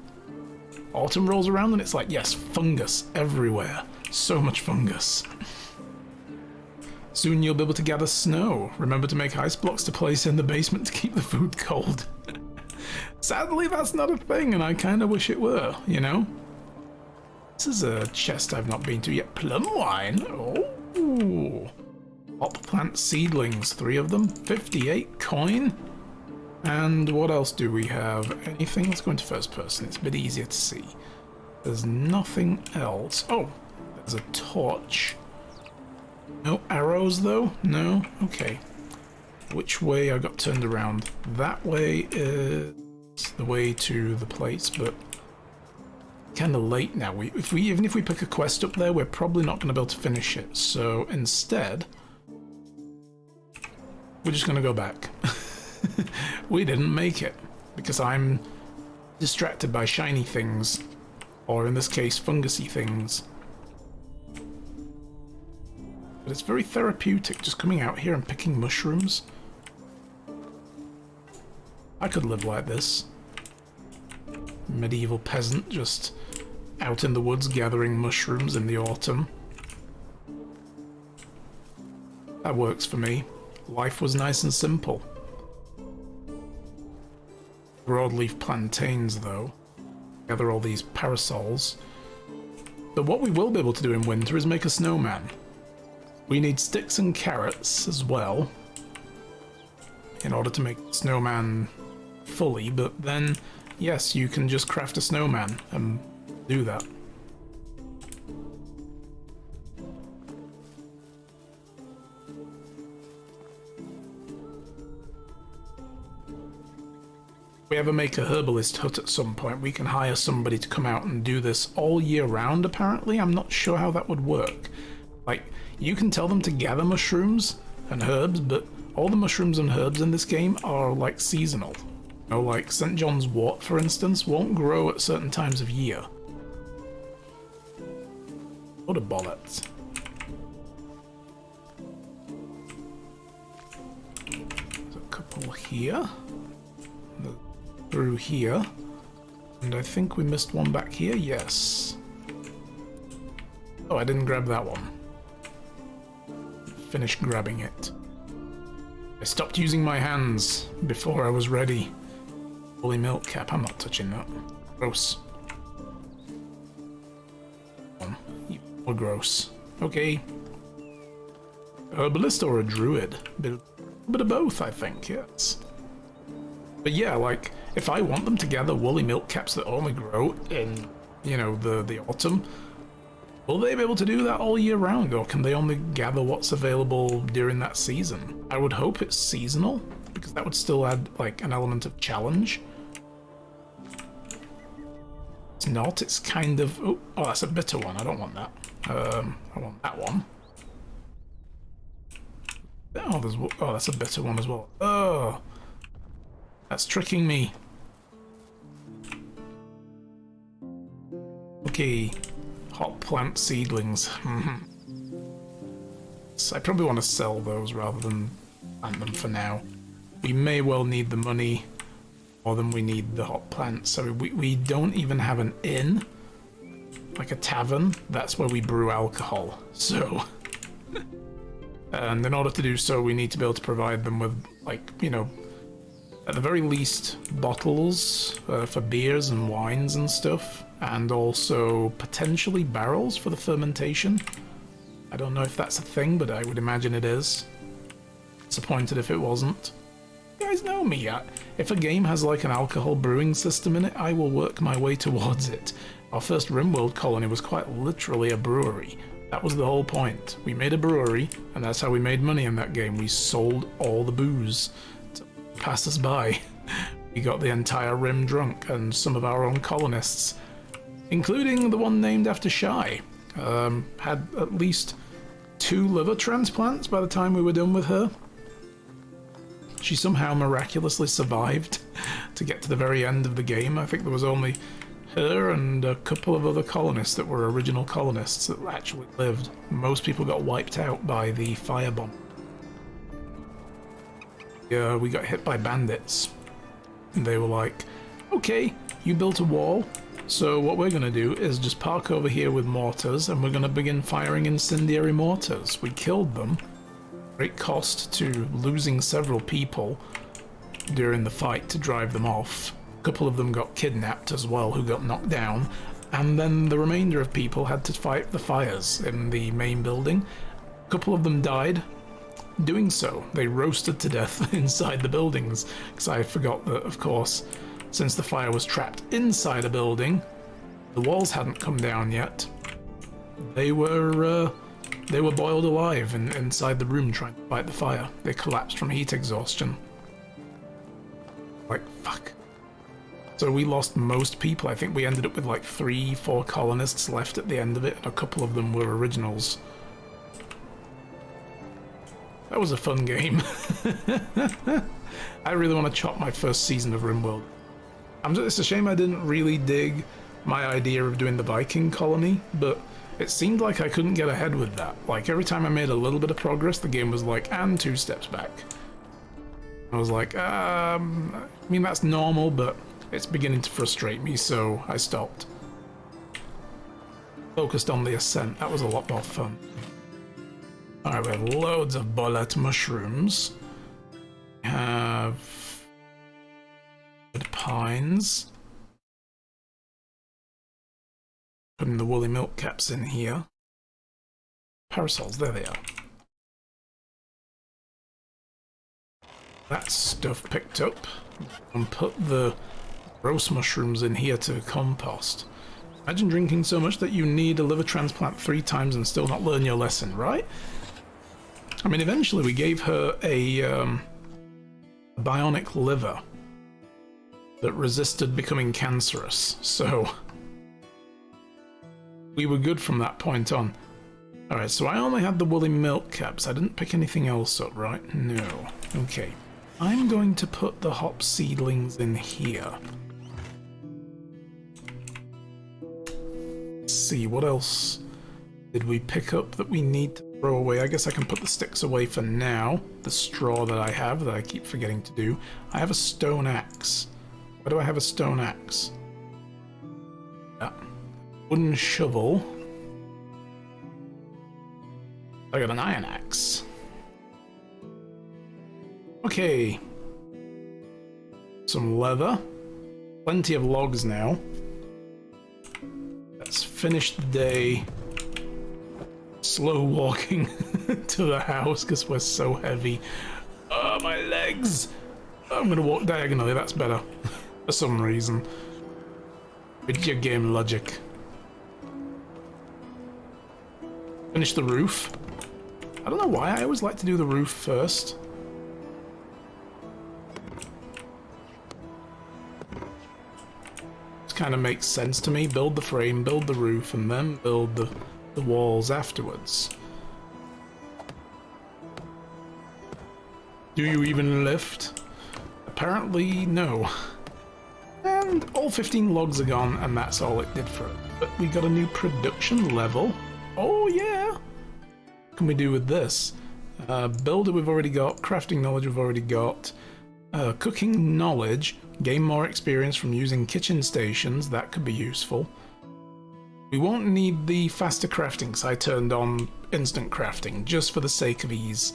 Autumn rolls around and it's like, yes, fungus everywhere. So much fungus. Soon you'll be able to gather snow. Remember to make ice blocks to place in the basement to keep the food cold. Sadly, that's not a thing, and I kind of wish it were, you know? This is a chest I've not been to yet. Plum wine? Oh! Hop plant seedlings, 3 of them. 58 coin. And what else do we have? Anything? Let's go into first person. It's a bit easier to see. There's nothing else. Oh! There's a torch. No arrows, though? No? Okay. Which way I got turned around? That way is the way to the place, but kind of late now. Even if we pick a quest up there, we're probably not going to be able to finish it. So instead, we're just going to go back. We didn't make it because I'm distracted by shiny things, or in this case, fungusy things. But it's very therapeutic just coming out here and picking mushrooms. I could live like this. Medieval peasant just out in the woods gathering mushrooms in the autumn. That works for me. Life was nice and simple. Broadleaf plantains, though. Gather all these parasols. But what we will be able to do in winter is make a snowman. We need sticks and carrots as well in order to make the snowman fully, but then, yes, you can just craft a snowman and do that. If we ever make a herbalist hut at some point, we can hire somebody to come out and do this all year round, apparently. I'm not sure how that would work. Like, you can tell them to gather mushrooms and herbs, but all the mushrooms and herbs in this game are, like, seasonal. You know, like St. John's wort, for instance, won't grow at certain times of year. What a bollocks. There's a couple here. Through here. And I think we missed one back here, yes. Oh, I didn't grab that one. Finish grabbing it. I stopped using my hands before I was ready. Woolly milk cap, I'm not touching that. Gross. More gross. Okay. Herbalist or a druid? A bit of both, I think, yes. But yeah, like, if I want them to gather woolly milk caps that only grow in, you know, the autumn, will they be able to do that all year round, or can they only gather what's available during that season? I would hope it's seasonal, because that would still add, like, an element of challenge. It's not, it's kind of... Oh, that's a bitter one, I don't want that. I want that one. Oh, that's a bitter one as well. Oh, that's tricking me. Okay, hot plant seedlings. So I probably want to sell those rather than plant them for now. We may well need the money more than we need the hot plants. So we don't even have an inn, like a tavern. That's where we brew alcohol. So... And in order to do so, we need to be able to provide them with, like, you know, at the very least, bottles for beers and wines and stuff, and also potentially barrels for the fermentation. I don't know if that's a thing, but I would imagine it is. Disappointed if it wasn't. You guys know me. If a game has like an alcohol brewing system in it, I will work my way towards it. Our first RimWorld colony was quite literally a brewery. That was the whole point. We made a brewery, and that's how we made money in that game. We sold all the booze to passers-by. We got the entire Rim drunk, and some of our own colonists, including the one named after Shy, had at least 2 liver transplants by the time we were done with her. She somehow miraculously survived to get to the very end of the game. I think there was only her and a couple of other colonists that were original colonists that actually lived. Most people got wiped out by the firebomb. Yeah, we got hit by bandits. And they were like, okay, you built a wall, so what we're gonna do is just park over here with mortars and we're gonna begin firing incendiary mortars. We killed them. Great cost to losing several people during the fight to drive them off. A couple of them got kidnapped as well, who got knocked down, and then the remainder of people had to fight the fires in the main building. A couple of them died doing so. They roasted to death inside the buildings, because I forgot that, of course, since the fire was trapped inside a building, the walls hadn't come down yet. They were boiled alive inside the room trying to fight the fire. They collapsed from heat exhaustion. Like, fuck. So we lost most people. I think we ended up with like 3-4 colonists left at the end of it, and a couple of them were originals. That was a fun game. I really want to chop my first season of RimWorld. It's a shame I didn't really dig my idea of doing the Viking colony, but it seemed like I couldn't get ahead with that. Like, every time I made a little bit of progress, the game was like, and 2 steps back. I was like, I mean, that's normal, but it's beginning to frustrate me, so I stopped. Focused on the ascent. That was a lot more fun. Alright, we have loads of bullet mushrooms. We have pines. Putting the woolly milk caps in here. Parasols, there they are. That stuff picked up. And put the gross mushrooms in here to compost. Imagine drinking so much that you need a liver transplant 3 times and still not learn your lesson, right? I mean, eventually we gave her a bionic liver that resisted becoming cancerous, so we were good from that point on. Alright, so I only had the woolly milk caps. I didn't pick anything else up, right? No. Okay. I'm going to put the hop seedlings in here. Let's see, what else did we pick up that we need to throw away? I guess I can put the sticks away for now. The straw that I have that I keep forgetting to do. I have a stone axe. Why do I have a stone axe? Yeah. Wooden shovel. I got an iron axe. Okay. Some leather. Plenty of logs now. Let's finish the day slow walking to the house because we're so heavy. Oh, my legs! I'm gonna walk diagonally, that's better. For some reason. Video game logic. Finish the roof. I don't know why I always like to do the roof first. This kind of makes sense to me. Build the frame, build the roof, and then build the walls afterwards. Do you even lift? Apparently, no. And all 15 logs are gone, and that's all it did for it. But we got a new production level. Oh, yeah! What can we do with this? Builder we've already got, crafting knowledge we've already got, cooking knowledge, gain more experience from using kitchen stations, that could be useful. We won't need the faster crafting, so I turned on instant crafting, just for the sake of ease.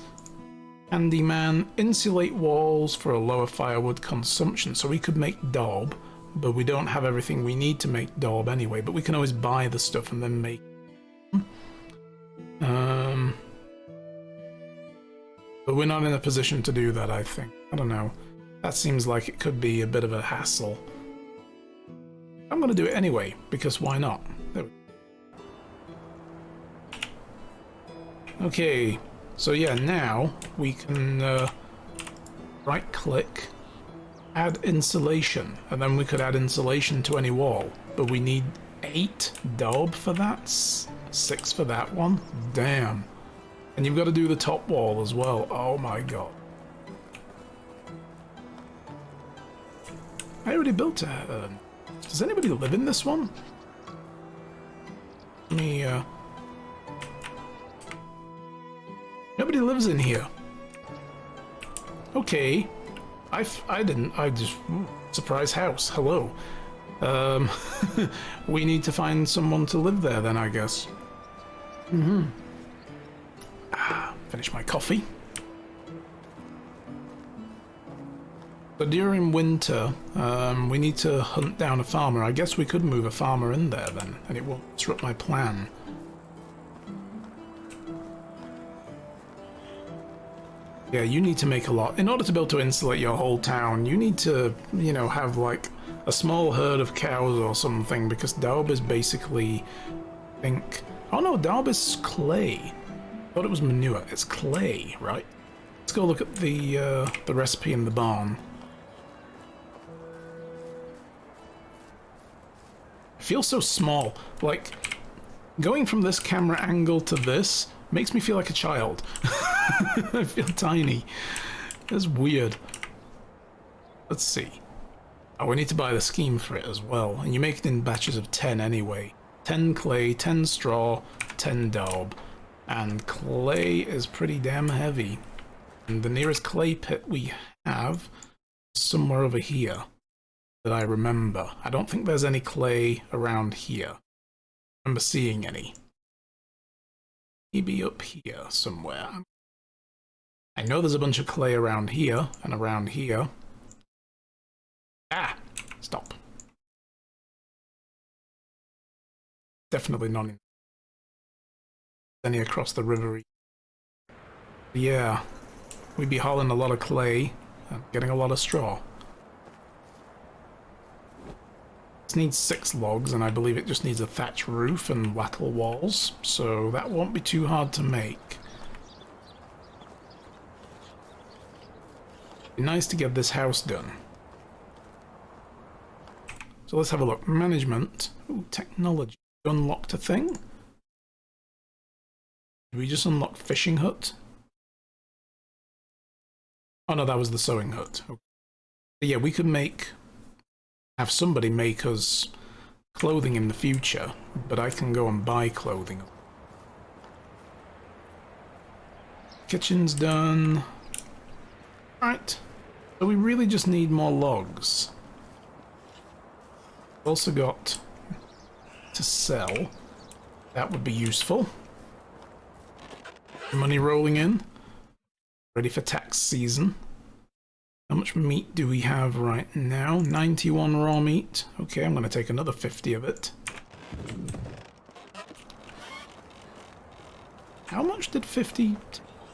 Handyman, insulate walls for a lower firewood consumption, so we could make daub, but we don't have everything we need to make daub anyway, but we can always buy the stuff and then make but we're not in a position to do that, I think. I don't know. That seems like it could be a bit of a hassle. I'm gonna do it anyway, because why not? There we go. Okay, so yeah, now we can right click, add insulation, and then we could add insulation to any wall, but we need 8 daub for that, 6 for that one. Damn. And you've got to do the top wall as well. Oh my god. I already built a... does anybody live in this one? Let me, nobody lives in here. Okay. I just... surprise house. Hello. We need to find someone to live there then, I guess. Finish my coffee. So during winter, we need to hunt down a farmer. I guess we could move a farmer in there then, and it won't disrupt my plan. Yeah, you need to make a lot. In order to be able to insulate your whole town, you need to, you know, have like a small herd of cows or something, because daub is basically, I think... oh no, daub is clay. I thought it was manure. It's clay, right? Let's go look at the recipe in the barn. I feel so small. Like, going from this camera angle to this makes me feel like a child. I feel tiny. That's weird. Let's see. Oh, we need to buy the scheme for it as well. And you make it in batches of 10 anyway. 10 clay, 10 straw, 10 daub. And clay is pretty damn heavy. And the nearest clay pit we have is somewhere over here that I remember. I don't think there's any clay around here. I remember seeing any. Maybe up here somewhere. I know there's a bunch of clay around here and around here. Ah! Stop. Definitely not in any across the river. Yeah, we'd be hauling a lot of clay and getting a lot of straw. This needs 6 logs, and I believe it just needs a thatch roof and wattle walls, so that won't be too hard to make. Be nice to get this house done. So let's have a look. Management. Ooh, technology. Unlocked a thing? Did we just unlock fishing hut? Oh no, that was the sewing hut. Okay. Yeah, we could have somebody make us clothing in the future, but I can go and buy clothing. Kitchen's done. Right. So we really just need more logs. Also got to sell. That would be useful. Money rolling in. Ready for tax season. How much meat do we have right now? 91 raw meat. Okay, I'm going to take another 50 of it. How much did 50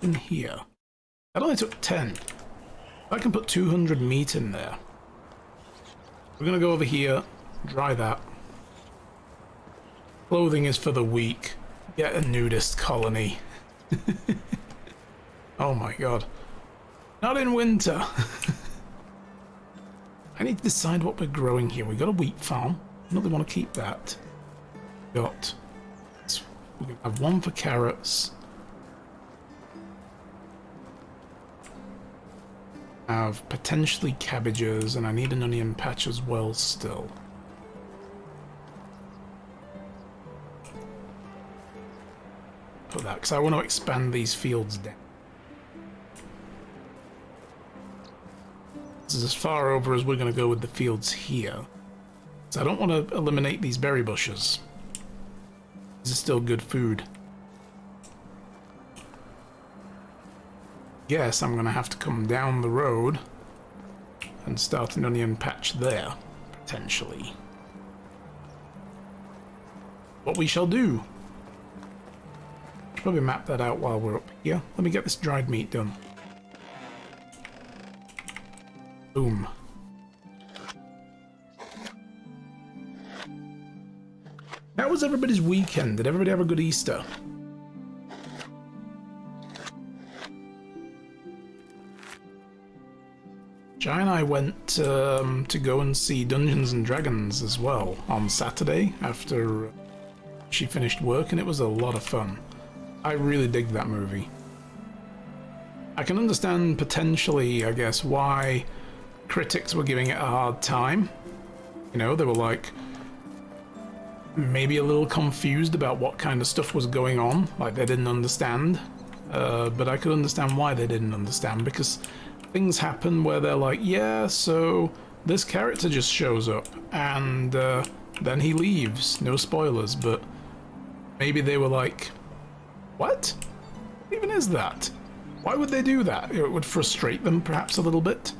in here? That only took 10. I can put 200 meat in there. We're going to go over here, dry that. Clothing is for the weak. Get a nudist colony. Oh my god. Not in winter. I need to decide what we're growing here. We've got a wheat farm. I don't really want to keep that. We're going to have one for carrots. Have potentially cabbages, and I need an onion patch as well still. Put that, because I want to expand these fields down. This is as far over as we're going to go with the fields here. So I don't want to eliminate these berry bushes. This is still good food. Yes, I'm going to have to come down the road and start an onion patch there, potentially. What we shall do. Probably map that out while we're up here. Let me get this dried meat done. Boom. How was everybody's weekend? Did everybody have a good Easter? Jai and I went to go and see Dungeons and Dragons as well on Saturday after she finished work, and it was a lot of fun. I really dig that movie. I can understand potentially, I guess, why critics were giving it a hard time. You know, they were like maybe a little confused about what kind of stuff was going on, like they didn't understand. But I could understand why they didn't understand, because things happen where they're like, yeah, so this character just shows up and then he leaves. No spoilers, but maybe they were like, what? What even is that? Why would they do that? It would frustrate them perhaps a little bit.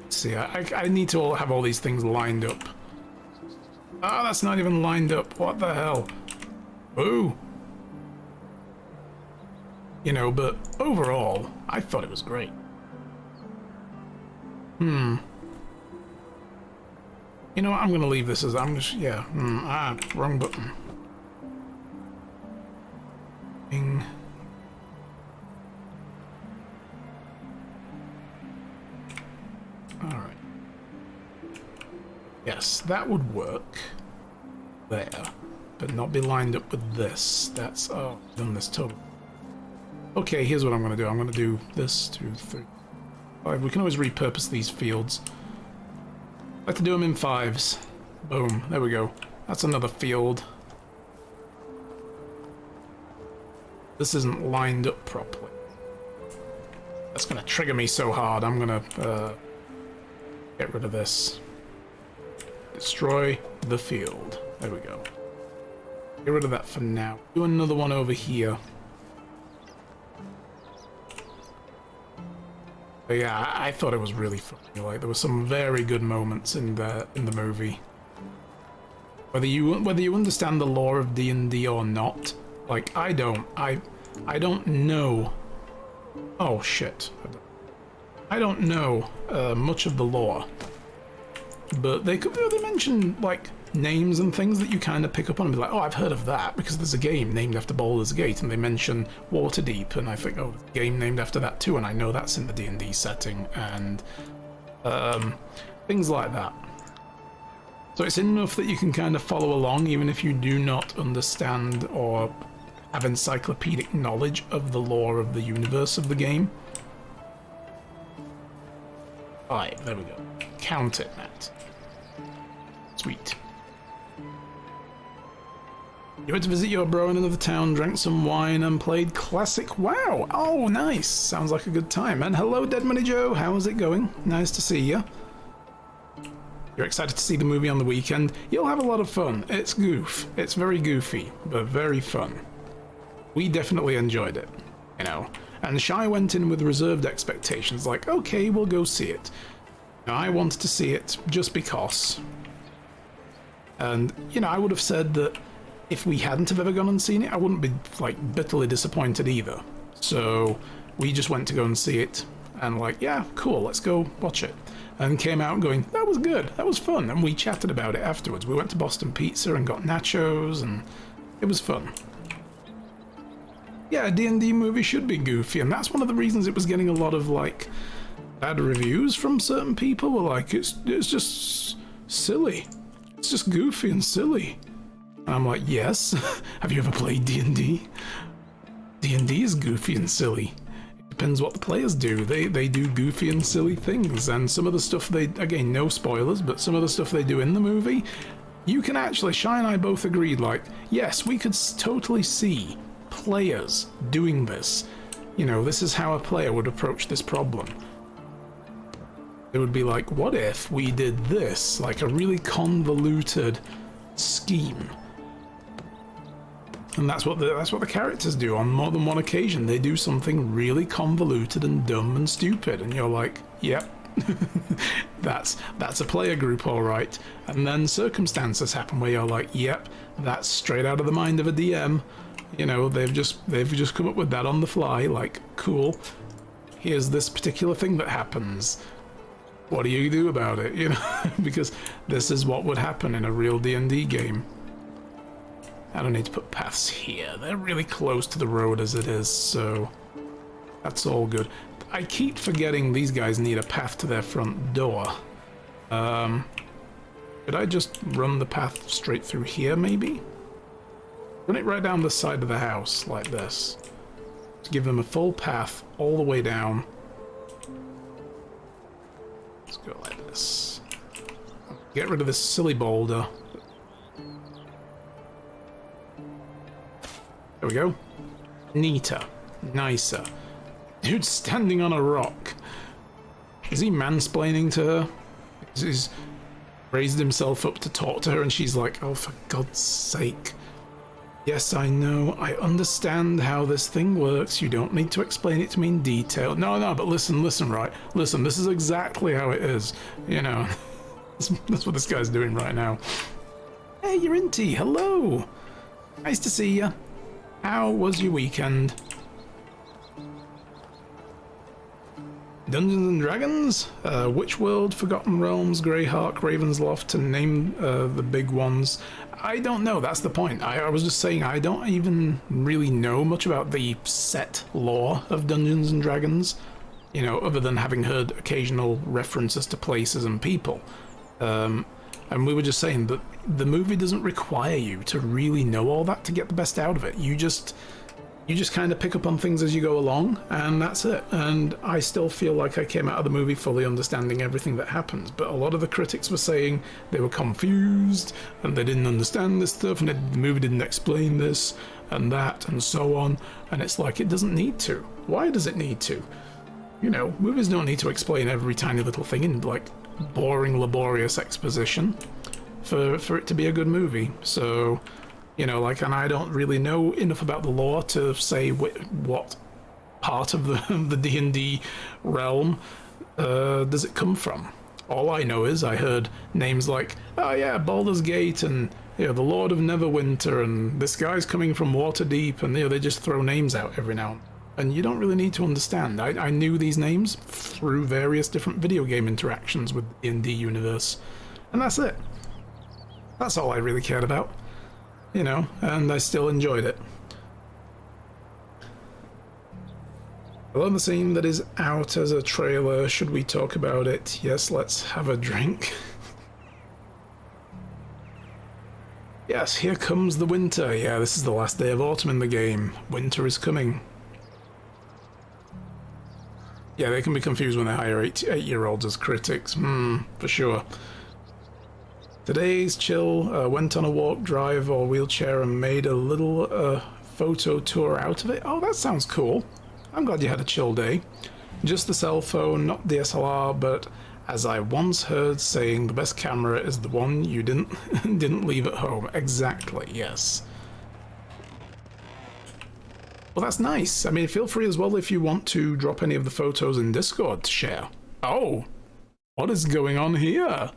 Let's see, I need to have all these things lined up. Ah, that's not even lined up. What the hell? Ooh. You know, but overall, I thought it was great. You know what? I'm gonna leave this as I'm just, yeah. Wrong button. Bing. Alright. Yes, that would work. There. But not be lined up with this. That's, oh, I've done this totally. Okay, here's what I'm gonna do. I'm gonna do this, 2, 3, 5. We can always repurpose these fields. I like to do them in 5s. Boom, there we go. That's another field. This isn't lined up properly. That's gonna trigger me so hard. I'm gonna get rid of this. Destroy the field. There we go. Get rid of that for now. Do another one over here. But yeah, I thought it was really funny. Like, there were some very good moments in the movie. Whether you understand the lore of D&D or not, like I don't know. Oh shit! I don't know much of the lore, but they mention like names and things that you kind of pick up on and be like, oh, I've heard of that because there's a game named after Baldur's Gate, and they mention Waterdeep, and I think, oh, there's a game named after that too, and I know that's in the D&D setting, and things like that. So it's enough that you can kind of follow along, even if you do not understand or have encyclopedic knowledge of the lore of the universe of the game. Alright, there we go. Count it, Matt. Sweet. You went to visit your bro in another town, drank some wine, and played classic WoW. Oh, nice. Sounds like a good time. And hello, Dead Money Joe. How's it going? Nice to see you. You're excited to see the movie on the weekend? You'll have a lot of fun. It's goof. It's very goofy, but very fun. We definitely enjoyed it. you know. And Shy went in with reserved expectations, like, okay, we'll go see it. Now, I wanted to see it just because. And, you know, I would have said that if we hadn't have ever gone and seen it, I wouldn't be, like, bitterly disappointed either. So we just went to go and see it, and like, yeah, cool, let's go watch it. And came out going, that was good, that was fun, and we chatted about it afterwards. We went to Boston Pizza and got nachos, and it was fun. Yeah, a D&D movie should be goofy, and that's one of the reasons it was getting a lot of, like, bad reviews from certain people. Were like, it's just silly. It's just goofy and silly. And I'm like, yes. Have you ever played D&D? D&D is goofy and silly. It depends what the players do. They do goofy and silly things, and some of the stuff they, again, no spoilers, but some of the stuff they do in the movie, you can actually, Shy and I both agreed, like, yes, we could totally see players doing this. You know, this is how a player would approach this problem. It would be like, what if we did this, like a really convoluted scheme? And that's what the characters do on more than one occasion. They do something really convoluted and dumb and stupid, and you're like, yep, that's a player group, all right. And then circumstances happen where you're like, yep, that's straight out of the mind of a DM. You know, they've just come up with that on the fly. Like, cool. Here's this particular thing that happens. What do you do about it? You know, because this is what would happen in a real D&D game. I don't need to put paths here. They're really close to the road as it is, so that's all good. I keep forgetting these guys need a path to their front door. Could I just run the path straight through here, maybe? Run it right down the side of the house, like this. To give them a full path all the way down. Let's go like this. Get rid of this silly boulder. There we go. Neater. Nicer. Dude's standing on a rock. Is he mansplaining to her? He's raised himself up to talk to her and she's like, oh, for God's sake. Yes, I know. I understand how this thing works. You don't need to explain it to me in detail. No, but listen, right? Listen, this is exactly how it is. You know, that's what this guy's doing right now. Hey, Urinti, hello. Nice to see you. How was your weekend? Dungeons and Dragons? Witchworld, Forgotten Realms, Greyhawk, Ravensloft, to name the big ones. I don't know, that's the point. I was just saying I don't even really know much about the set lore of Dungeons and Dragons, you know, other than having heard occasional references to places and people. And we were just saying that the movie doesn't require you to really know all that to get the best out of it. You just kind of pick up on things as you go along, and that's it. And I still feel like I came out of the movie fully understanding everything that happens, but a lot of the critics were saying they were confused, and they didn't understand this stuff, and the movie didn't explain this, and that, and so on. And it's like, it doesn't need to. Why does it need to? You know, movies don't need to explain every tiny little thing in, like, boring, laborious exposition for it to be a good movie. So, you know, like, and I don't really know enough about the lore to say what part of the D&D realm does it come from. All I know is I heard names like, oh yeah, Baldur's Gate, and, you know, the Lord of Neverwinter, and this guy's coming from Waterdeep, and, you know, they just throw names out every now and then. And you don't really need to understand. I knew these names through various different video game interactions with the D&D universe. And that's it. That's all I really cared about. You know, and I still enjoyed it. Well, the scene that is out as a trailer, should we talk about it? Yes, let's have a drink. Yes, here comes the winter. Yeah, this is the last day of autumn in the game. Winter is coming. Yeah, they can be confused when they hire 8-year-olds as critics. For sure. Today's chill, went on a walk, drive, or wheelchair and made a little photo tour out of it. Oh, that sounds cool. I'm glad you had a chill day. Just the cell phone, not DSLR, but as I once heard saying, the best camera is the one you didn't leave at home. Exactly, yes. Well, that's nice. I mean, feel free as well if you want to drop any of the photos in Discord to share. Oh, what is going on here?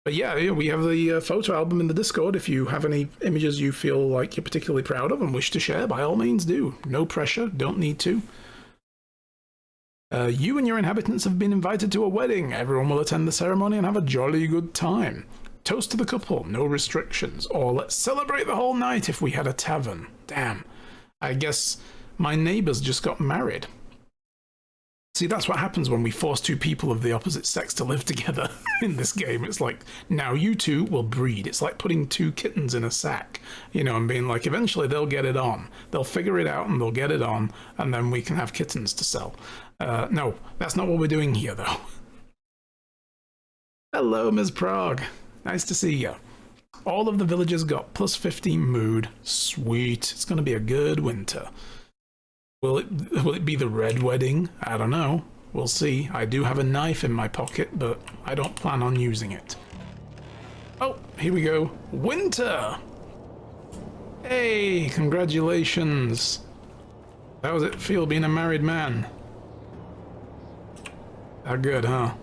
But yeah, we have the photo album in the Discord. If you have any images you feel like you're particularly proud of and wish to share, by all means do. No pressure, don't need to. You and your inhabitants have been invited to a wedding. Everyone will attend the ceremony and have a jolly good time. Toast to the couple, no restrictions. Or let's celebrate the whole night if we had a tavern. Damn. I guess my neighbors just got married. See, that's what happens when we force two people of the opposite sex to live together in this game. It's like, now you two will breed. It's like putting two kittens in a sack, you know, and being like, eventually they'll get it on. They'll figure it out and they'll get it on, and then we can have kittens to sell. No, that's not what we're doing here, though. Hello, Ms. Prague. Nice to see you. All of the villagers got plus 15 mood. Sweet. It's going to be a good winter. Will it be the red wedding? I don't know. We'll see. I do have a knife in my pocket, but I don't plan on using it. Oh, here we go. Winter! Hey, congratulations. How does it feel being a married man? How good, huh?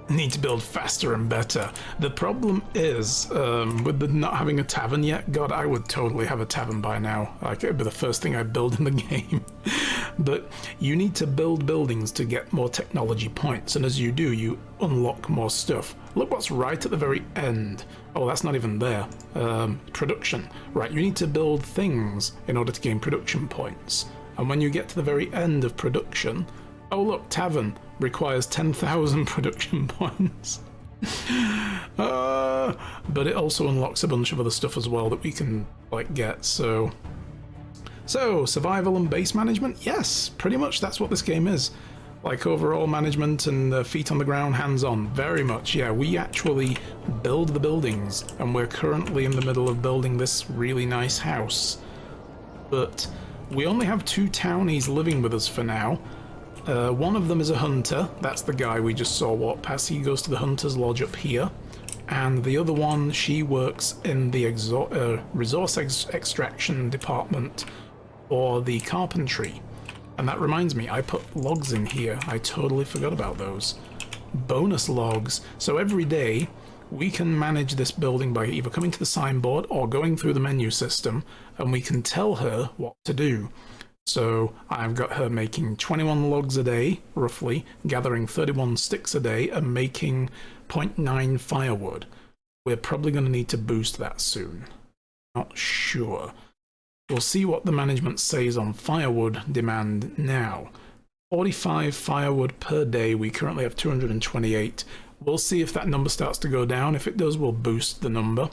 Need to build faster and better. The problem is, with the not having a tavern yet, God, I would totally have a tavern by now. Like, it'd be the first thing I'd build in the game. But you need to build buildings to get more technology points, and as you do, you unlock more stuff. Look what's right at the very end. Oh, that's not even there. Production. Right, you need to build things in order to gain production points. And when you get to the very end of production, oh look, tavern requires 10,000 production points. But it also unlocks a bunch of other stuff as well that we can like get. So survival and base management, yes, pretty much that's what this game is. Like overall management and feet on the ground, hands on, very much. Yeah, we actually build the buildings, and we're currently in the middle of building this really nice house. But we only have 2 townies living with us for now. One of them is a hunter. That's the guy we just saw walk past. He goes to the hunter's lodge up here. And the other one, she works in the resource extraction department for the carpentry. And that reminds me, I put logs in here. I totally forgot about those. Bonus logs. So every day, we can manage this building by either coming to the signboard or going through the menu system, and we can tell her what to do. So I've got her making 21 logs a day, roughly, gathering 31 sticks a day, and making 0.9 firewood. We're probably going to need to boost that soon. Not sure. We'll see what the management says on firewood demand now. 45 firewood per day. We currently have 228. We'll see if that number starts to go down. If it does, we'll boost the number.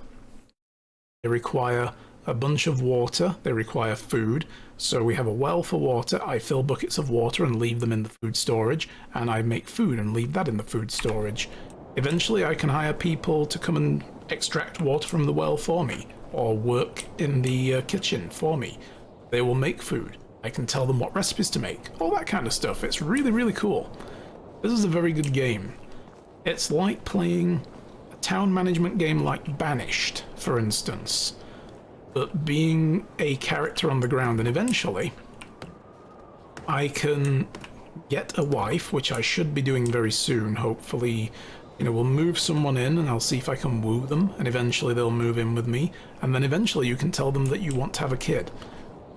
They require a bunch of water. They require food. So we have a well for water. I fill buckets of water and leave them in the food storage, and I make food and leave that in the food storage. Eventually I can hire people to come and extract water from the well for me, or work in the kitchen for me. They will make food. I can tell them what recipes to make, all that kind of stuff. It's really, really cool. This is a very good game. It's like playing a town management game like Banished, for instance, but being a character on the ground. And eventually I can get a wife, which I should be doing very soon. Hopefully, you know, we'll move someone in and I'll see if I can woo them, and eventually they'll move in with me, and then eventually you can tell them that you want to have a kid.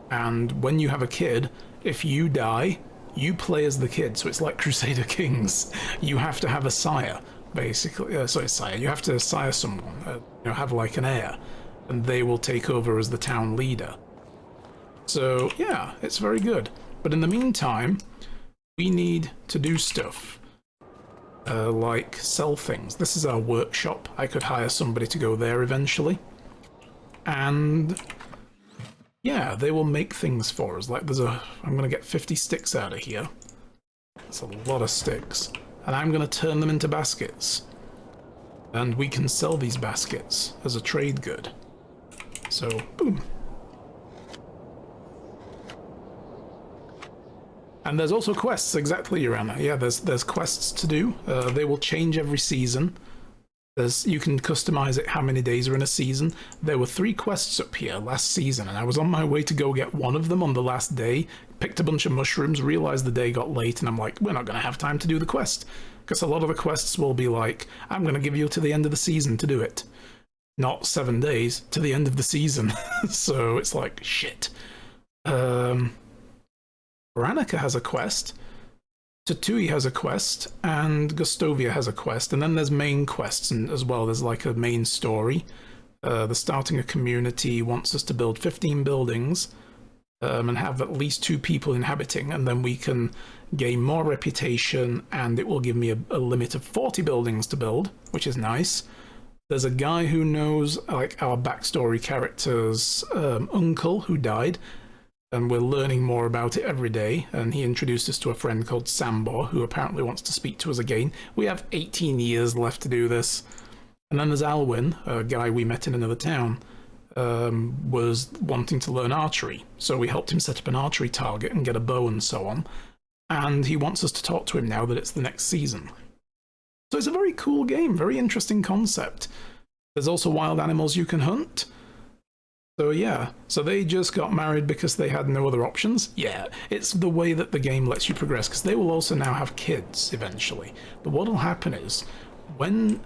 And when you have a kid, if you die, you play as the kid. So it's like Crusader Kings. You have to have a sire, basically. Sire. You have to sire someone, you know, have like an heir, and they will take over as the town leader. So yeah, it's very good. But in the meantime, we need to do stuff. Like sell things. This is our workshop. I could hire somebody to go there eventually. And yeah, they will make things for us. Like I'm gonna get 50 sticks out of here. That's a lot of sticks. And I'm gonna turn them into baskets. And we can sell these baskets as a trade good. So, boom. And there's also quests exactly around that. Yeah, there's quests to do. They will change every season. You can customize it how many days are in a season. There were 3 quests up here last season, and I was on my way to go get one of them on the last day, picked a bunch of mushrooms, realized the day got late, and I'm like, we're not going to have time to do the quest. Because a lot of the quests will be like, I'm going to give you to the end of the season to do it. Not 7 days, to the end of the season. So it's like, shit. Veronica has a quest. Tatui has a quest, and Gustovia has a quest, and then there's main quests as well. There's like a main story. The starting a community wants us to build 15 buildings and have at least 2 people inhabiting, and then we can gain more reputation, and it will give me a limit of 40 buildings to build, which is nice. There's a guy who knows like our backstory character's uncle who died, and we're learning more about it every day, and he introduced us to a friend called Sambor, who apparently wants to speak to us again. We have 18 years left to do this. And then there's Alwyn, a guy we met in another town, was wanting to learn archery, so we helped him set up an archery target and get a bow and so on, and he wants us to talk to him now that it's the next season. So it's a very cool game, very interesting concept. There's also wild animals you can hunt. So yeah, so they just got married because they had no other options? Yeah, it's the way that the game lets you progress, because they will also now have kids eventually. But what will happen is, when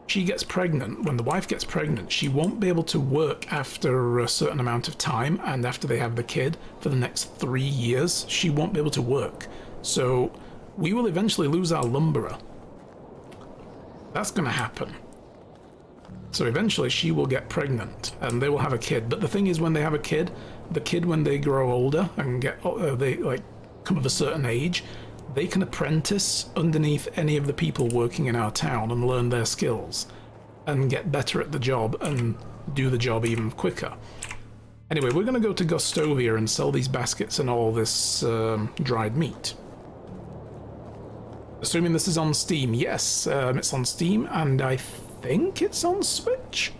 she gets pregnant, when the wife gets pregnant, she won't be able to work after a certain amount of time, and after they have the kid, for the next 3 years, she won't be able to work. So we will eventually lose our lumberer. That's going to happen. So eventually she will get pregnant and they will have a kid. But the thing is, when they have a kid, the kid, when they grow older and they like come of a certain age, they can apprentice underneath any of the people working in our town and learn their skills and get better at the job and do the job even quicker. Anyway, we're going to go to Gustovia and sell these baskets and all this dried meat. Assuming this is on Steam. Yes, it's on Steam, and I think it's on Switch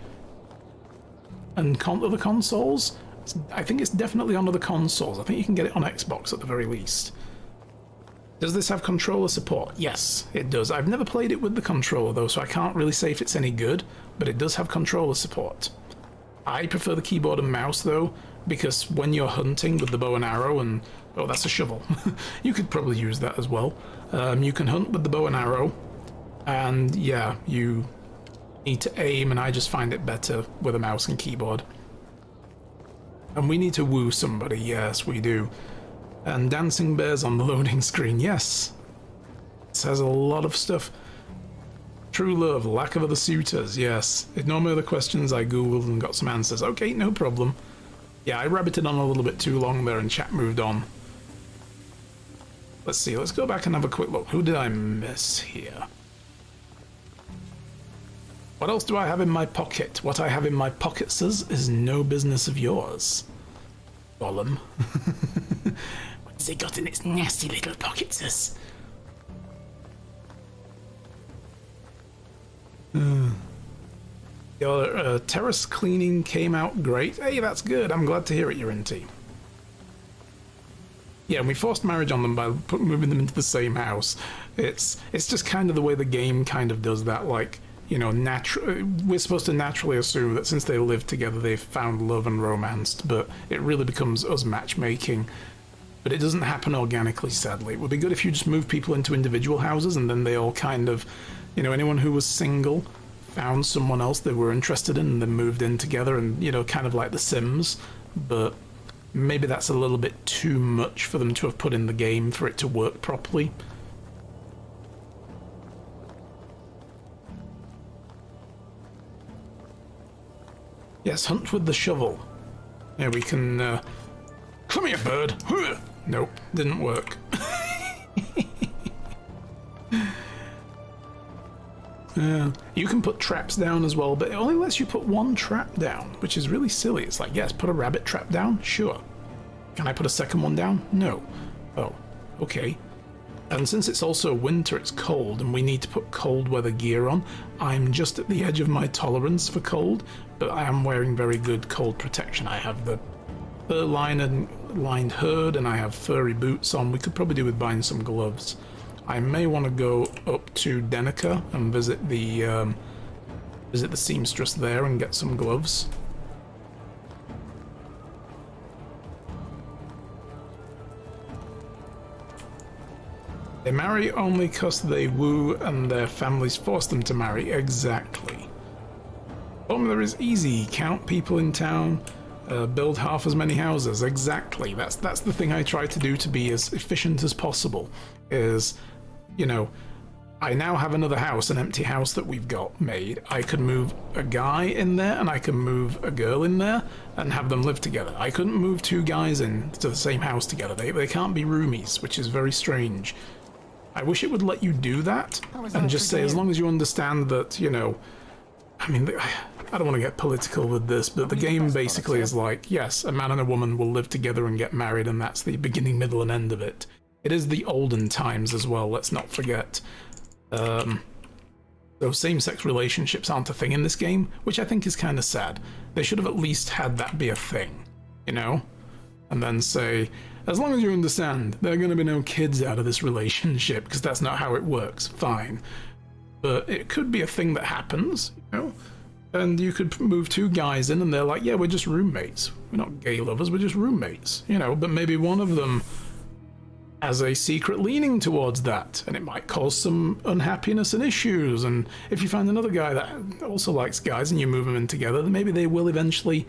and other consoles. I think it's definitely on other consoles. I think you can get it on Xbox at the very least. Does this have controller support? Yes, it does. I've never played it with the controller though, so I can't really say if it's any good, but it does have controller support. I prefer the keyboard and mouse though, because when you're hunting with the bow and arrow and... oh, that's a shovel. You could probably use that as well. You can hunt with the bow and arrow, and yeah, you need to aim, and I just find it better with a mouse and keyboard. And we need to woo somebody, yes we do. And dancing bears on the loading screen, yes. This has a lot of stuff. True love, lack of other suitors, yes. Ignore my other questions, I googled and got some answers. Okay, no problem. Yeah, I rabbited on a little bit too long there and chat moved on. Let's see, let's go back and have a quick look. Who did I miss here? What else do I have in my pocket? What I have in my pockets is no business of yours. Gollum. What's it got in its nasty little pockets? Your terrace cleaning came out great. Hey, that's good. I'm glad to hear it, Urinti. Yeah, and we forced marriage on them by moving them into the same house. It's just kind of the way the game kind of does that, like, you know, we're supposed to naturally assume that since they live together they've found love and romanced, but it really becomes us matchmaking. But it doesn't happen organically, sadly. It would be good if you just move people into individual houses and then they all kind of, you know, anyone who was single found someone else they were interested in and then moved in together, and, you know, kind of like The Sims. But maybe that's a little bit too much for them to have put in the game for it to work properly. Yes, hunt with the shovel. Yeah, we can... Come here, bird! Nope, didn't work. You can put traps down as well, but it only lets you put one trap down, which is really silly. It's like, yes, put a rabbit trap down? Sure. Can I put a second one down? No. Oh, okay. And since it's also winter, it's cold, and we need to put cold weather gear on. I'm just at the edge of my tolerance for cold, but I am wearing very good cold protection. I have the fur-lined herd, and I have furry boots on. We could probably do with buying some gloves. I may want to go up to Denica and visit the visit the seamstress there and get some gloves. They marry only because they woo and their families force them to marry. Exactly. Formula is easy. Count people in town, build half as many houses. Exactly. That's the thing I try to do to be as efficient as possible. Is, you know, I now have another house, an empty house that we've got made. I could move a guy in there and I can move a girl in there and have them live together. I couldn't move two guys into the same house together. They can't be roomies, which is very strange. I wish it would let you do that and just say, as long as you understand that, you know, I mean, I don't want to get political with this, but the game basically is like, yes, a man and a woman will live together and get married, and that's the beginning, middle, and end of it. It is the olden times as well, let's not forget. Those same-sex relationships aren't a thing in this game, which I think is kind of sad. They should have at least had that be a thing, you know? And then say, as long as you understand, there are going to be no kids out of this relationship, because that's not how it works, fine. But it could be a thing that happens, you know? And you could move two guys in and they're like, yeah, we're just roommates. We're not gay lovers, we're just roommates, you know? But maybe one of them has a secret leaning towards that, and it might cause some unhappiness and issues. And if you find another guy that also likes guys and you move them in together, then maybe they will eventually,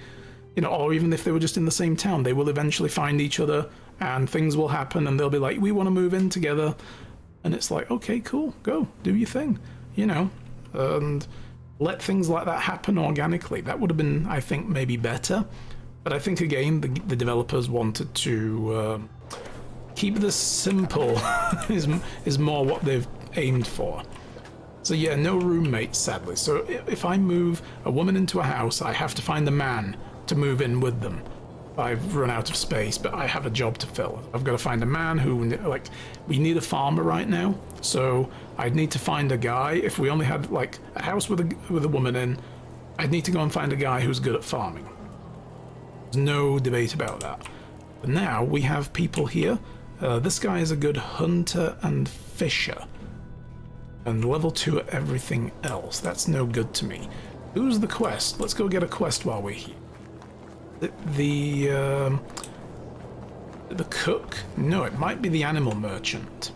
you know, or even if they were just in the same town, they will eventually find each other and things will happen and they'll be like, we want to move in together. And it's like, okay, cool, go, do your thing, you know, and let things like that happen organically. That would have been, I think, maybe better. But I think, again, the developers wanted to keep this simple is more what they've aimed for. So yeah, no roommates, sadly. So if I move a woman into a house, I have to find a man to move in with them. I've run out of space, but I have a job to fill. I've got to find a man who, like, we need a farmer right now, so I'd need to find a guy. If we only had, like, a house with a woman in, I'd need to go and find a guy who's good at farming. There's no debate about that. But now we have people here. This guy is a good hunter and fisher. And level 2 at everything else. That's no good to me. Who's the quest? Let's go get a quest while we're here. The cook? No, it might be the animal merchant.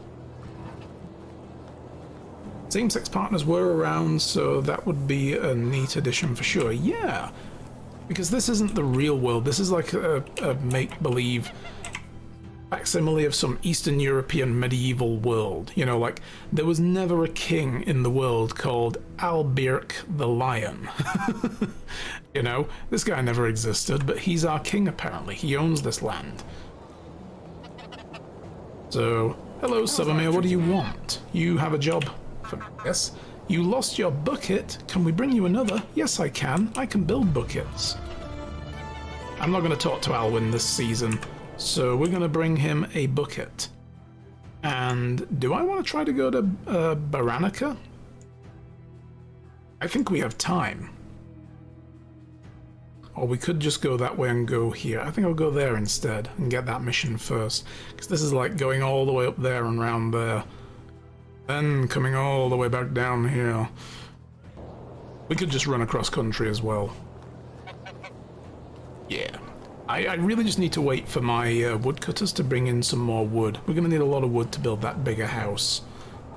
Same-sex partners were around, so that would be a neat addition for sure. Yeah, because this isn't the real world. This is like a make-believe facsimile of some Eastern European medieval world. You know, like, there was never a king in the world called Alberic the Lion. You know, this guy never existed, but he's our king apparently. He owns this land. So, hello Subamir, what do you want? You have a job for me, yes? You lost your bucket. Can we bring you another? Yes, I can. I can build buckets. I'm not going to talk to Alwyn this season, so we're going to bring him a bucket. And do I want to try to go to Baranica? I think we have time. Or we could just go that way and go here. I think I'll go there instead and get that mission first. Because this is like going all the way up there and round there. Then coming all the way back down here. We could just run across country as well. Yeah. I really just need to wait for my woodcutters to bring in some more wood. We're going to need a lot of wood to build that bigger house.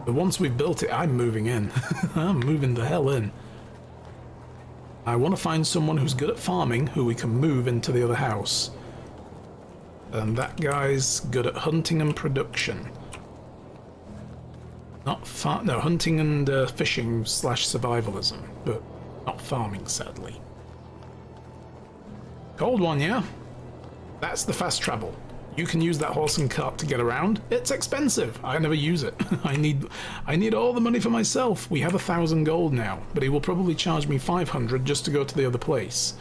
But once we've built it, I'm moving in. I'm moving the hell in. I want to find someone who's good at farming who we can move into the other house. And that guy's good at hunting and production. Not no, hunting and fishing / survivalism, but not farming, sadly. Cold one, yeah? That's the fast travel. You can use that horse and cart to get around. It's expensive. I never use it. I need all the money for myself. We have 1,000 gold now, but he will probably charge me 500 just to go to the other place.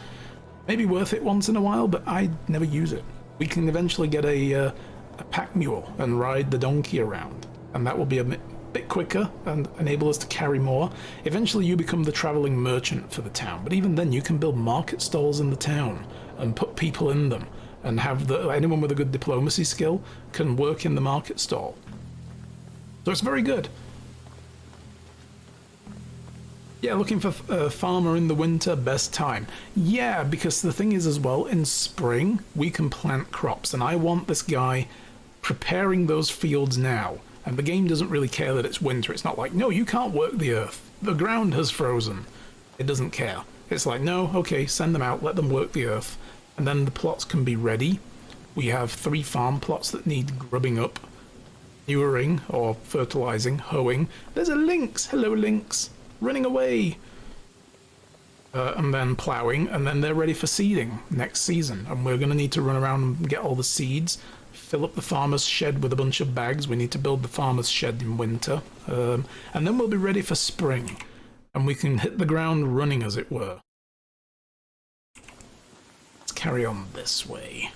Maybe worth it once in a while, but I never use it. We can eventually get a pack mule and ride the donkey around, and that will be a bit quicker and enable us to carry more. Eventually you become the traveling merchant for the town, but even then you can build market stalls in the town and put people in them. And have anyone with a good diplomacy skill can work in the market stall. So it's very good. Yeah, looking for a farmer in the winter, best time. Yeah, because the thing is as well, in spring, we can plant crops, and I want this guy preparing those fields now. And the game doesn't really care that it's winter. It's not like, no, you can't work the earth. The ground has frozen. It doesn't care. It's like, no, okay, send them out, let them work the earth. And then the plots can be ready. We have 3 farm plots that need grubbing up, manuring or fertilizing, hoeing. There's a lynx. Hello, lynx. Running away. And then ploughing, and then they're ready for seeding next season. And we're going to need to run around and get all the seeds, fill up the farmer's shed with a bunch of bags. We need to build the farmer's shed in winter. And then we'll be ready for spring. And we can hit the ground running, as it were. Let's carry on this way.